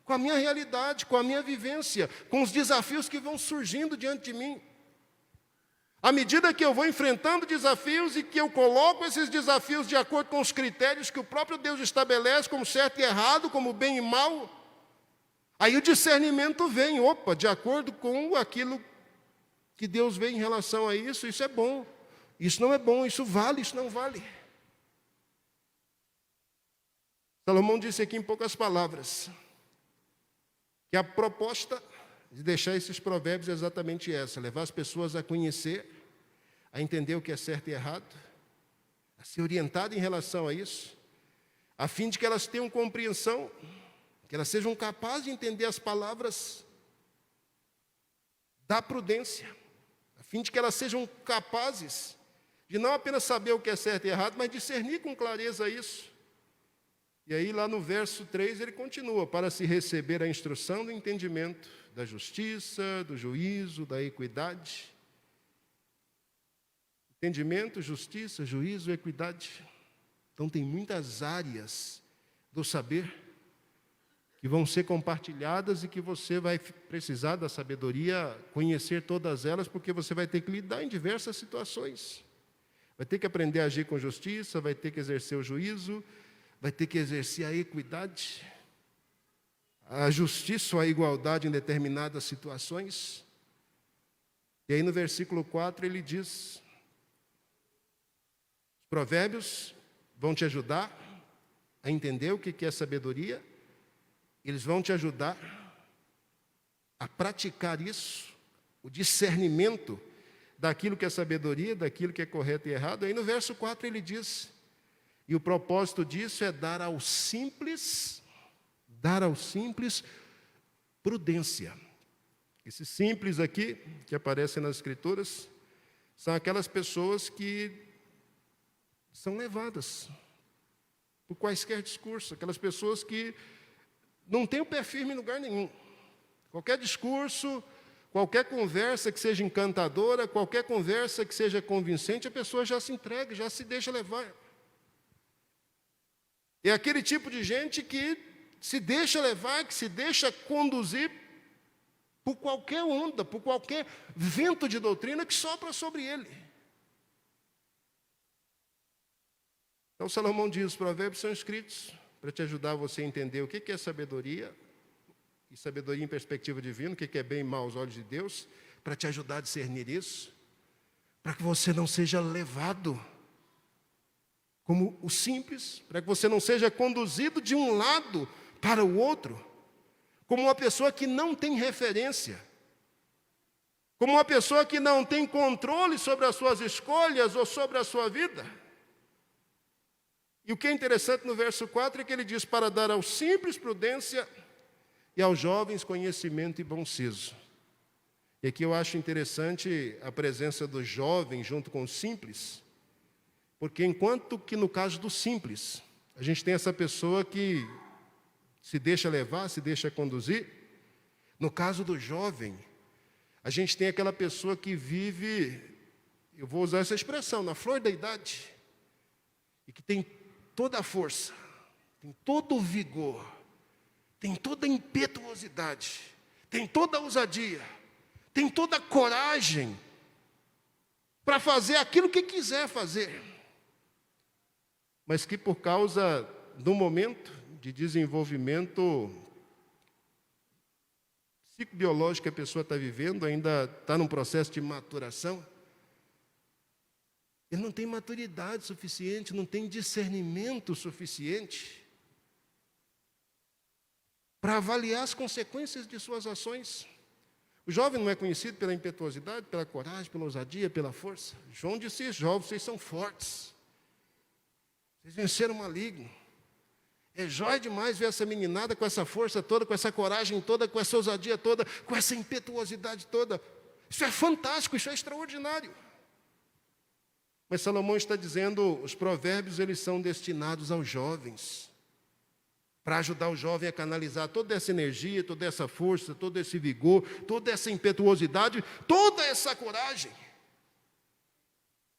com a minha realidade, com a minha vivência, com os desafios que vão surgindo diante de mim. À medida que eu vou enfrentando desafios e que eu coloco esses desafios de acordo com os critérios que o próprio Deus estabelece como certo e errado, como bem e mal, aí o discernimento vem, de acordo com aquilo que Deus vê em relação a isso, isso é bom, isso não é bom, isso vale, isso não vale. Salomão disse aqui em poucas palavras, que a proposta de deixar esses provérbios é exatamente essa, levar as pessoas a conhecer, a entender o que é certo e errado, a ser orientado em relação a isso, a fim de que elas tenham compreensão, que elas sejam capazes de entender as palavras da prudência, a fim de que elas sejam capazes de não apenas saber o que é certo e errado, mas discernir com clareza isso. E aí, lá no verso 3, ele continua, para se receber a instrução do entendimento, da justiça, do juízo, da equidade. Entendimento, justiça, juízo, equidade. Então, tem muitas áreas do saber que vão ser compartilhadas e que você vai precisar da sabedoria, conhecer todas elas, porque você vai ter que lidar em diversas situações. Vai ter que aprender a agir com justiça, vai ter que exercer o juízo, vai ter que exercer a equidade, a justiça ou a igualdade em determinadas situações. E aí no versículo 4 ele diz, Provérbios vão te ajudar a entender o que é sabedoria. Eles vão te ajudar a praticar isso, o discernimento daquilo que é sabedoria, daquilo que é correto e errado. Aí no verso 4 ele diz, e o propósito disso é dar ao simples prudência. Esse simples aqui, que aparece nas Escrituras, são aquelas pessoas que são levadas por quaisquer discursos, aquelas pessoas que não têm o pé firme em lugar nenhum. Qualquer discurso, qualquer conversa que seja encantadora, qualquer conversa que seja convincente, a pessoa já se entrega, já se deixa levar. É aquele tipo de gente que se deixa levar, que se deixa conduzir por qualquer onda, por qualquer vento de doutrina que sopra sobre ele. Então Salomão diz, os provérbios são escritos para te ajudar você a entender o que é sabedoria, e sabedoria em perspectiva divina, o que é bem e mal aos olhos de Deus, para te ajudar a discernir isso, para que você não seja levado como o simples, para que você não seja conduzido de um lado para o outro, como uma pessoa que não tem referência, como uma pessoa que não tem controle sobre as suas escolhas ou sobre a sua vida. E o que é interessante no verso 4 é que ele diz, para dar aos simples prudência e aos jovens conhecimento e bom siso. E aqui eu acho interessante a presença do jovem junto com o simples, porque enquanto que no caso do simples, a gente tem essa pessoa que se deixa levar, se deixa conduzir, no caso do jovem, a gente tem aquela pessoa que vive, eu vou usar essa expressão, na flor da idade, e que tem toda a força, tem todo o vigor, tem toda a impetuosidade, tem toda a ousadia, tem toda a coragem para fazer aquilo que quiser fazer, mas que por causa do momento de desenvolvimento psicobiológico que a pessoa está vivendo, ainda está num processo de maturação, ele não tem maturidade suficiente, não tem discernimento suficiente para avaliar as consequências de suas ações. O jovem não é conhecido pela impetuosidade, pela coragem, pela ousadia, pela força. João disse, jovens, vocês são fortes. Vocês venceram o maligno. É jóia demais ver essa meninada com essa força toda, com essa coragem toda, com essa ousadia toda, com essa impetuosidade toda. Isso é fantástico, isso é extraordinário. Mas Salomão está dizendo, os provérbios eles são destinados aos jovens, para ajudar o jovem a canalizar toda essa energia, toda essa força, todo esse vigor, toda essa impetuosidade, toda essa coragem,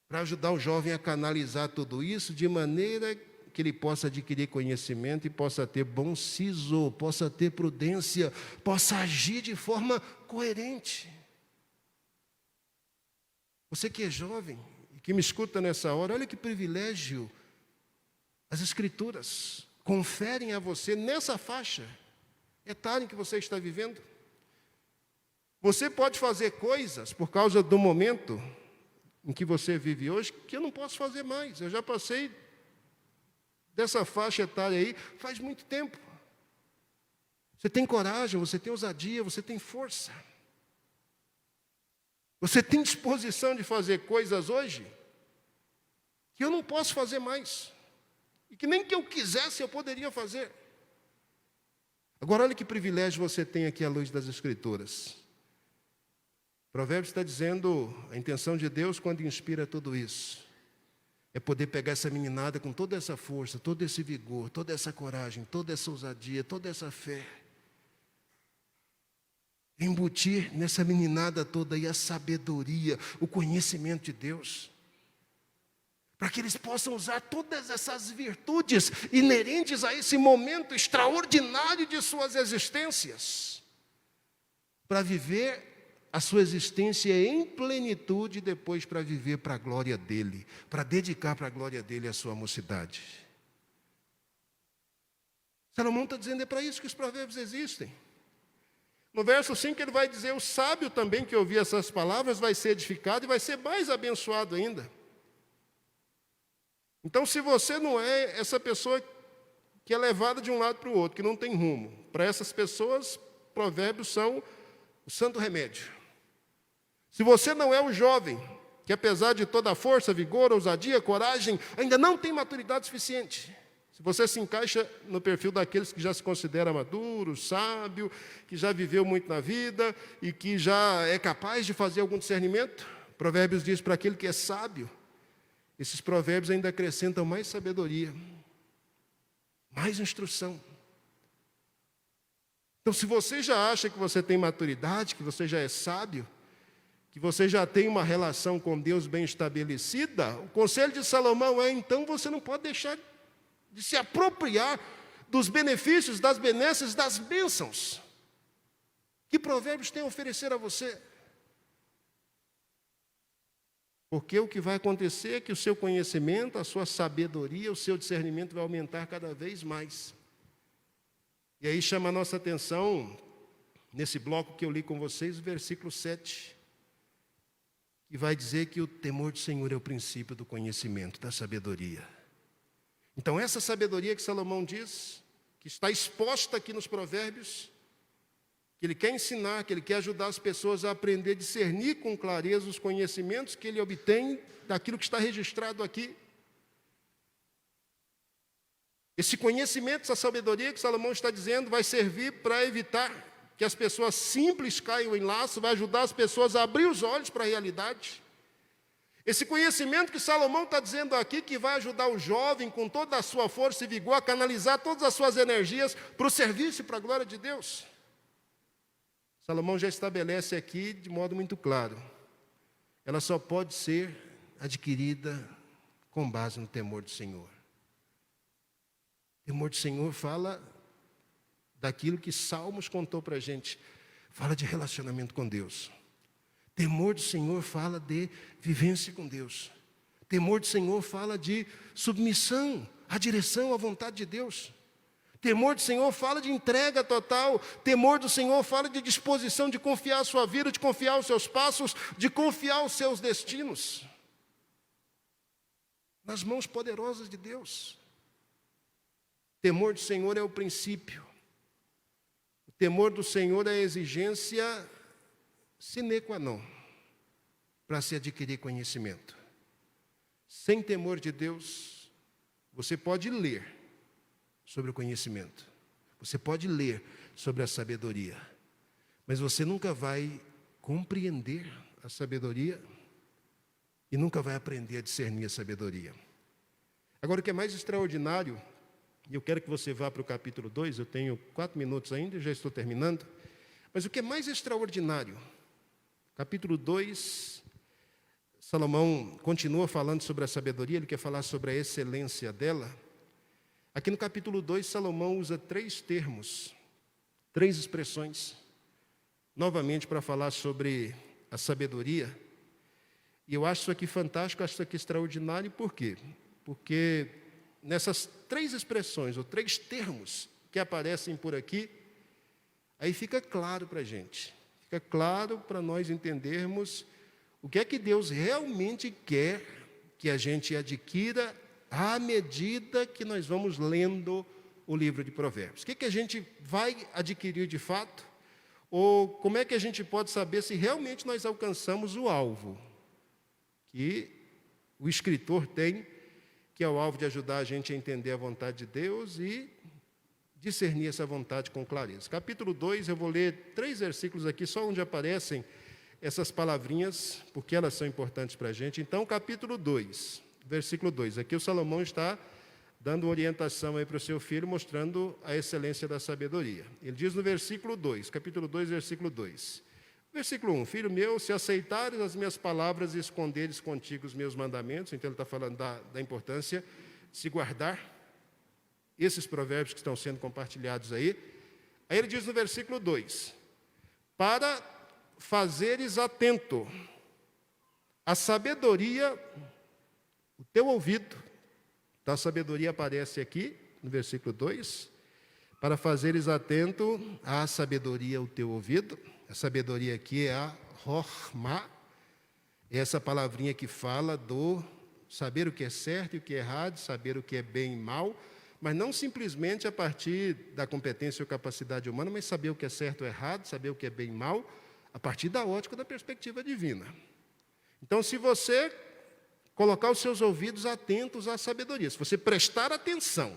para ajudar o jovem a canalizar tudo isso de maneira que ele possa adquirir conhecimento e possa ter bom siso, possa ter prudência, possa agir de forma coerente. Você que é jovem e que me escuta nessa hora, olha que privilégio as Escrituras conferem a você nessa faixa etária em que você está vivendo. Você pode fazer coisas por causa do momento em que você vive hoje que eu não posso fazer mais. Eu já passei dessa faixa etária aí faz muito tempo. Você tem coragem, você tem ousadia, você tem força. Você tem disposição de fazer coisas hoje que eu não posso fazer mais. E que nem que eu quisesse eu poderia fazer. Agora olha que privilégio você tem aqui à luz das Escrituras. O Provérbios está dizendo a intenção de Deus quando inspira tudo isso. É poder pegar essa meninada com toda essa força, todo esse vigor, toda essa coragem, toda essa ousadia, toda essa fé. Embutir nessa meninada toda aí a sabedoria, o conhecimento de Deus. Para que eles possam usar todas essas virtudes inerentes a esse momento extraordinário de suas existências. Para viver a sua existência em plenitude, depois para viver para a glória dEle, para dedicar para a glória dEle a sua mocidade. Salomão está dizendo, é para isso que os provérbios existem. No verso 5 ele vai dizer, o sábio também que ouvir essas palavras vai ser edificado e vai ser mais abençoado ainda. Então, se você não é essa pessoa que é levada de um lado para o outro, que não tem rumo, para essas pessoas, provérbios são o santo remédio. Se você não é o jovem, que apesar de toda a força, vigor, ousadia, coragem, ainda não tem maturidade suficiente. Se você se encaixa no perfil daqueles que já se considera maduro, sábio, que já viveu muito na vida e que já é capaz de fazer algum discernimento, Provérbios diz para aquele que é sábio, esses provérbios ainda acrescentam mais sabedoria, mais instrução. Então, se você já acha que você tem maturidade, que você já é sábio, que você já tem uma relação com Deus bem estabelecida, o conselho de Salomão é, então, você não pode deixar de se apropriar dos benefícios, das benesses, das bênçãos que Provérbios tem a oferecer a você. Porque o que vai acontecer é que o seu conhecimento, a sua sabedoria, o seu discernimento vai aumentar cada vez mais. E aí chama a nossa atenção, nesse bloco que eu li com vocês, o versículo 7, que vai dizer que o temor do Senhor é o princípio do conhecimento, da sabedoria. Então, essa sabedoria que Salomão diz, que está exposta aqui nos provérbios, que ele quer ensinar, que ele quer ajudar as pessoas a aprender a discernir com clareza os conhecimentos que ele obtém daquilo que está registrado aqui. Esse conhecimento, essa sabedoria que Salomão está dizendo, vai servir para evitar que as pessoas simples caiam em laço, vai ajudar as pessoas a abrir os olhos para a realidade. Esse conhecimento que Salomão está dizendo aqui, que vai ajudar o jovem com toda a sua força e vigor a canalizar todas as suas energias para o serviço e para a glória de Deus. Salomão já estabelece aqui de modo muito claro. Ela só pode ser adquirida com base no temor do Senhor. O temor do Senhor fala daquilo que Salmos contou para a gente. Fala de relacionamento com Deus. Temor do Senhor fala de vivência com Deus. Temor do Senhor fala de submissão à direção, à vontade de Deus. Temor do Senhor fala de entrega total. Temor do Senhor fala de disposição de confiar a sua vida, de confiar os seus passos, de confiar os seus destinos nas mãos poderosas de Deus. Temor do Senhor é o princípio. O temor do Senhor é a exigência sine qua non para se adquirir conhecimento. Sem temor de Deus, você pode ler sobre o conhecimento, você pode ler sobre a sabedoria, mas você nunca vai compreender a sabedoria e nunca vai aprender a discernir a sabedoria. Agora, o que é mais extraordinário, e eu quero que você vá para o capítulo 2, eu tenho 4 minutos ainda, já estou terminando, mas o que é mais extraordinário, capítulo 2, Salomão continua falando sobre a sabedoria, ele quer falar sobre a excelência dela. Aqui no capítulo 2, Salomão usa 3 termos, 3 expressões, novamente para falar sobre a sabedoria. E eu acho isso aqui fantástico, acho isso aqui extraordinário, por quê? Porque nessas 3 expressões, ou 3 termos que aparecem por aqui, aí fica claro para a gente, fica claro para nós entendermos o que é que Deus realmente quer que a gente adquira à medida que nós vamos lendo o livro de Provérbios. O que é que a gente vai adquirir de fato? Ou como é que a gente pode saber se realmente nós alcançamos o alvo que o escritor tem, que é o alvo de ajudar a gente a entender a vontade de Deus e discernir essa vontade com clareza. Capítulo 2, eu vou ler 3 versículos aqui, só onde aparecem essas palavrinhas, porque elas são importantes para a gente. Então, capítulo 2, versículo 2. Aqui o Salomão está dando orientação aí para o seu filho, mostrando a excelência da sabedoria. Ele diz no versículo 2, capítulo 2, versículo 2. Versículo 1, filho meu, se aceitares as minhas palavras e esconderes contigo os meus mandamentos, então ele está falando da importância de se guardar esses provérbios que estão sendo compartilhados aí. Aí ele diz no versículo 2, para fazeres atento a sabedoria, o teu ouvido, então a sabedoria aparece aqui no versículo 2, para fazeres atento à sabedoria, o teu ouvido. A sabedoria aqui é a Rohma, essa palavrinha que fala do saber o que é certo e o que é errado, saber o que é bem e mal, mas não simplesmente a partir da competência ou capacidade humana, mas saber o que é certo ou errado, saber o que é bem e mal, a partir da ótica da perspectiva divina. Então, se você colocar os seus ouvidos atentos à sabedoria, se você prestar atenção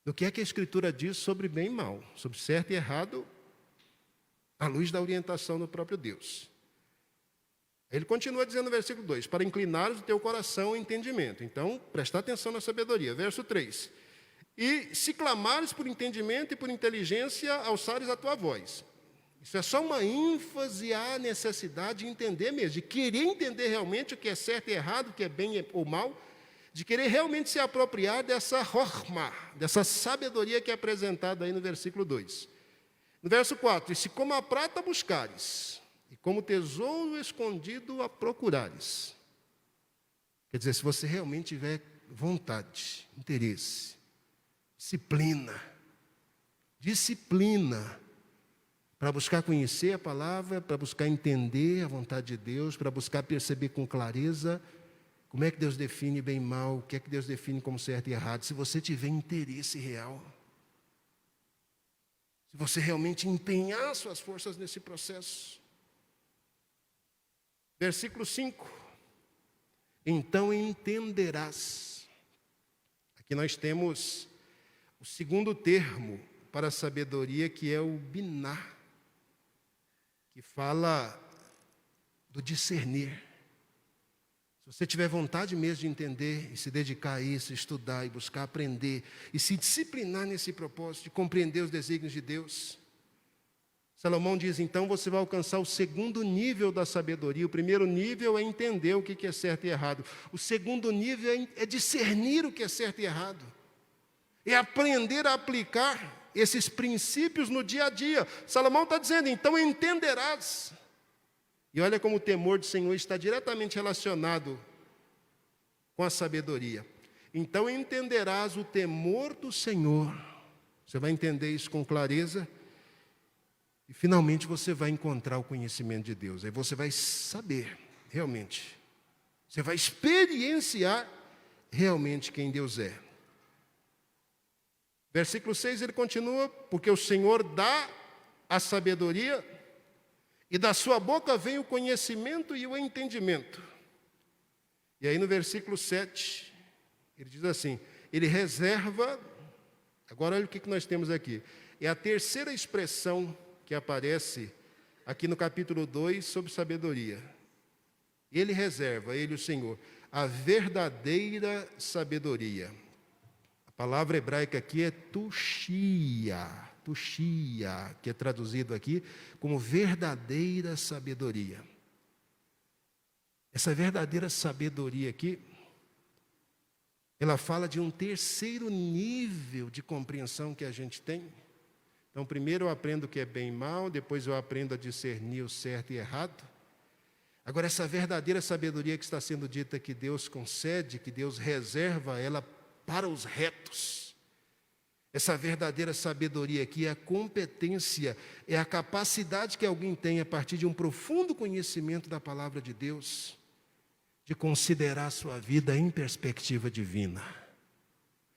no que é que a Escritura diz sobre bem e mal, sobre certo e errado, à luz da orientação do próprio Deus. Ele continua dizendo no versículo 2, para inclinares o teu coração ao entendimento. Então, prestar atenção na sabedoria. Verso 3, e se clamares por entendimento e por inteligência, alçares a tua voz. Isso é só uma ênfase à necessidade de entender mesmo, de querer entender realmente o que é certo e errado, o que é bem ou mal, de querer realmente se apropriar dessa horma, dessa sabedoria que é apresentada aí no versículo 2. No verso 4, e se como a prata buscares, e como tesouro escondido a procurares. Quer dizer, se você realmente tiver vontade, interesse, disciplina, para buscar conhecer a palavra, para buscar entender a vontade de Deus, para buscar perceber com clareza como é que Deus define bem e mal, o que é que Deus define como certo e errado. Se você tiver interesse real, se você realmente empenhar suas forças nesse processo. Versículo 5, então entenderás. Aqui nós temos o segundo termo para a sabedoria, que é o biná, que fala do discernir. Se você tiver vontade mesmo de entender e se dedicar a isso, estudar e buscar aprender e se disciplinar nesse propósito de compreender os desígnios de Deus, Salomão diz, então você vai alcançar o segundo nível da sabedoria. O primeiro nível é entender o que é certo e errado. O segundo nível é discernir o que é certo e errado. É aprender a aplicar esses princípios no dia a dia. Salomão está dizendo, então entenderás. E olha como o temor do Senhor está diretamente relacionado com a sabedoria. Então entenderás o temor do Senhor. Você vai entender isso com clareza. E finalmente você vai encontrar o conhecimento de Deus. Aí você vai saber realmente. Você vai experienciar realmente quem Deus é. Versículo 6 ele continua, porque o Senhor dá a sabedoria e da sua boca vem o conhecimento e o entendimento. E aí no versículo 7, ele diz assim, ele reserva, agora olha o que nós temos aqui, é a terceira expressão que aparece aqui no capítulo 2 sobre sabedoria. Ele reserva, ele o Senhor, a verdadeira sabedoria. A palavra hebraica aqui é tushia, que é traduzido aqui como verdadeira sabedoria. Essa verdadeira sabedoria aqui, ela fala de um terceiro nível de compreensão que a gente tem. Então, primeiro eu aprendo o que é bem e mal, depois eu aprendo a discernir o certo e errado. Agora, essa verdadeira sabedoria que está sendo dita que Deus concede, que Deus reserva ela para os retos. Essa verdadeira sabedoria aqui é a competência, é a capacidade que alguém tem a partir de um profundo conhecimento da palavra de Deus, de considerar a sua vida em perspectiva divina,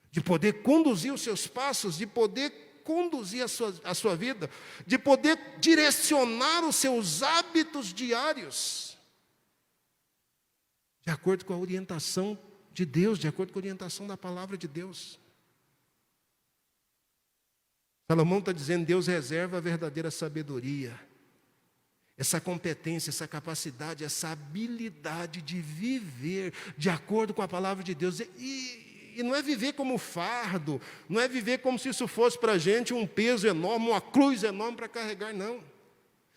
de poder conduzir os seus passos, de poder conduzir a sua vida, de poder direcionar os seus hábitos diários, de acordo com a orientação de Deus, de acordo com a orientação da palavra de Deus. Salomão está dizendo, Deus reserva a verdadeira sabedoria, essa competência, essa capacidade, essa habilidade de viver de acordo com a palavra de Deus. E não é viver como fardo, não é viver como se isso fosse para a gente um peso enorme, uma cruz enorme para carregar, não.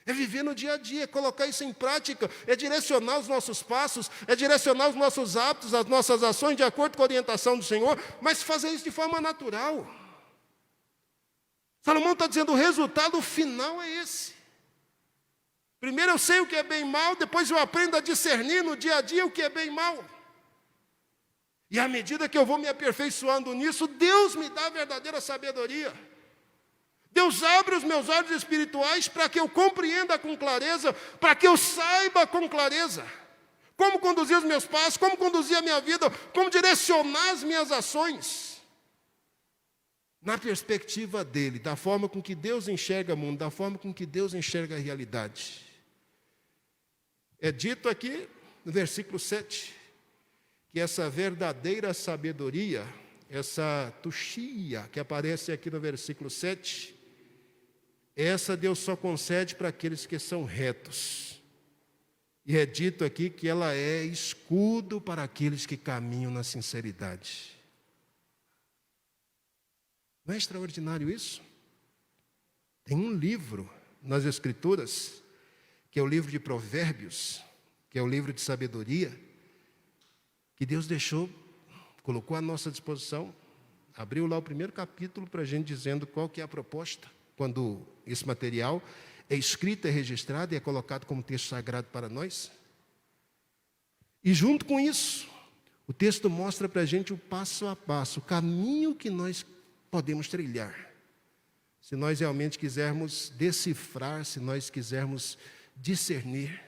É viver no dia a dia, é colocar isso em prática, é direcionar os nossos passos, é direcionar os nossos hábitos, as nossas ações de acordo com a orientação do Senhor, mas fazer isso de forma natural. Salomão está dizendo, o resultado final é esse. Primeiro eu sei o que é bem e mal, depois eu aprendo a discernir no dia a dia o que é bem e mal. E à medida que eu vou me aperfeiçoando nisso, Deus me dá a verdadeira sabedoria. Deus abre os meus olhos espirituais para que eu compreenda com clareza, para que eu saiba com clareza como conduzir os meus passos, como conduzir a minha vida, como direcionar as minhas ações. Na perspectiva dele, da forma com que Deus enxerga o mundo, da forma com que Deus enxerga a realidade. É dito aqui no versículo 7, que essa verdadeira sabedoria, essa tuxia que aparece aqui no versículo 7, essa Deus só concede para aqueles que são retos. E é dito aqui que ela é escudo para aqueles que caminham na sinceridade. Não é extraordinário isso? Tem um livro nas Escrituras, que é o livro de Provérbios, que é o livro de sabedoria, que Deus deixou, colocou à nossa disposição, abriu lá o primeiro capítulo para a gente dizendo qual que é a proposta, quando esse material é escrito, é registrado e é colocado como texto sagrado para nós. E junto com isso, o texto mostra para a gente o passo a passo, o caminho que nós podemos trilhar. Se nós realmente quisermos decifrar, se nós quisermos discernir,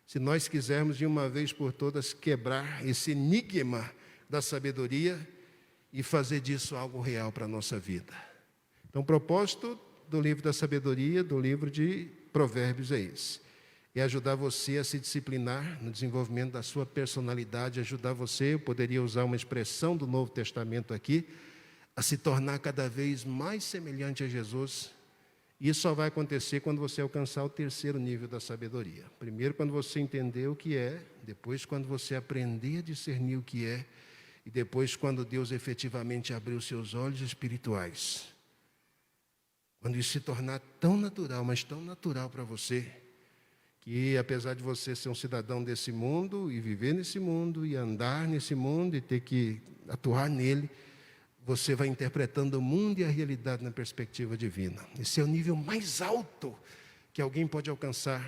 se nós quisermos de uma vez por todas quebrar esse enigma da sabedoria e fazer disso algo real para a nossa vida. Então, o propósito do livro da sabedoria, do livro de Provérbios é esse. É ajudar você a se disciplinar no desenvolvimento da sua personalidade, ajudar você, eu poderia usar uma expressão do Novo Testamento aqui, a se tornar cada vez mais semelhante a Jesus. Isso só vai acontecer quando você alcançar o terceiro nível da sabedoria. Primeiro, quando você entender o que é, depois, quando você aprender a discernir o que é, e depois, quando Deus efetivamente abrir os seus olhos espirituais. Quando isso se tornar tão natural, mas tão natural para você, que apesar de você ser um cidadão desse mundo, e viver nesse mundo, e andar nesse mundo, e ter que atuar nele, você vai interpretando o mundo e a realidade na perspectiva divina. Esse é o nível mais alto que alguém pode alcançar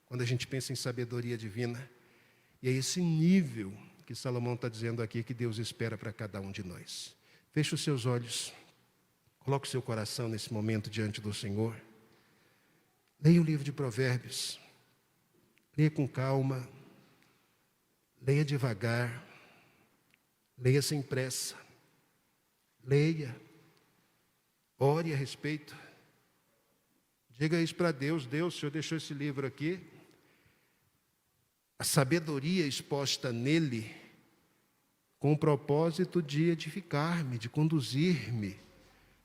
quando a gente pensa em sabedoria divina. E é esse nível que Salomão está dizendo aqui que Deus espera para cada um de nós. Feche os seus olhos, coloque o seu coração nesse momento diante do Senhor. Leia o livro de Provérbios, leia com calma, leia devagar, leia sem pressa. Leia, ore a respeito, diga isso para Deus. Deus, o Senhor deixou esse livro aqui, a sabedoria exposta nele, com o propósito de edificar-me, de conduzir-me,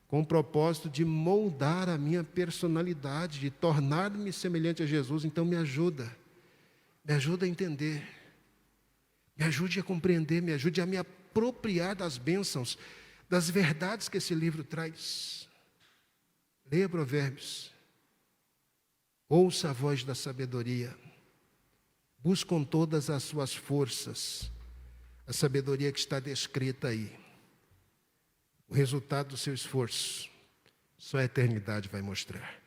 com o propósito de moldar a minha personalidade, de tornar-me semelhante a Jesus. Então me ajuda a entender, me ajude a compreender, me ajude a me apropriar das bênçãos, das verdades que esse livro traz. Leia Provérbios, ouça a voz da sabedoria, busque com todas as suas forças a sabedoria que está descrita aí. O resultado do seu esforço, só a eternidade vai mostrar.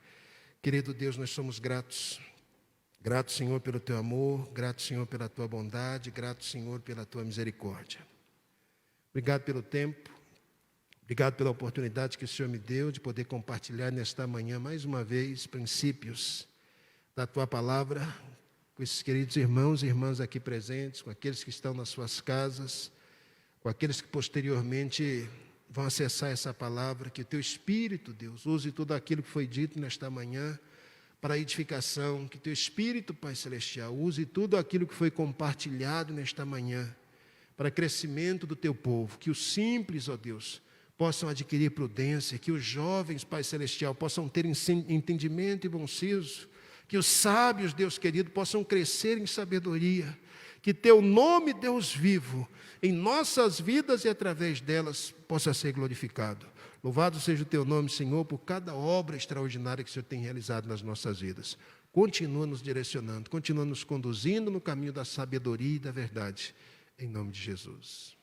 Querido Deus, nós somos gratos. Grato, Senhor, pelo teu amor, grato, Senhor, pela tua bondade, grato, Senhor, pela tua misericórdia. Obrigado pelo tempo. Obrigado pela oportunidade que o Senhor me deu de poder compartilhar nesta manhã, mais uma vez, princípios da Tua Palavra, com esses queridos irmãos e irmãs aqui presentes, com aqueles que estão nas suas casas, com aqueles que posteriormente vão acessar essa palavra, que o Teu Espírito, Deus, use tudo aquilo que foi dito nesta manhã para a edificação, que Teu Espírito, Pai Celestial, use tudo aquilo que foi compartilhado nesta manhã para crescimento do Teu povo, que os simples, ó Deus, possam adquirir prudência, que os jovens, Pai Celestial, possam ter entendimento e bom senso, que os sábios, Deus querido, possam crescer em sabedoria, que Teu nome, Deus vivo, em nossas vidas e através delas, possa ser glorificado. Louvado seja o Teu nome, Senhor, por cada obra extraordinária que o Senhor tem realizado nas nossas vidas. Continua nos direcionando, continua nos conduzindo no caminho da sabedoria e da verdade, em nome de Jesus.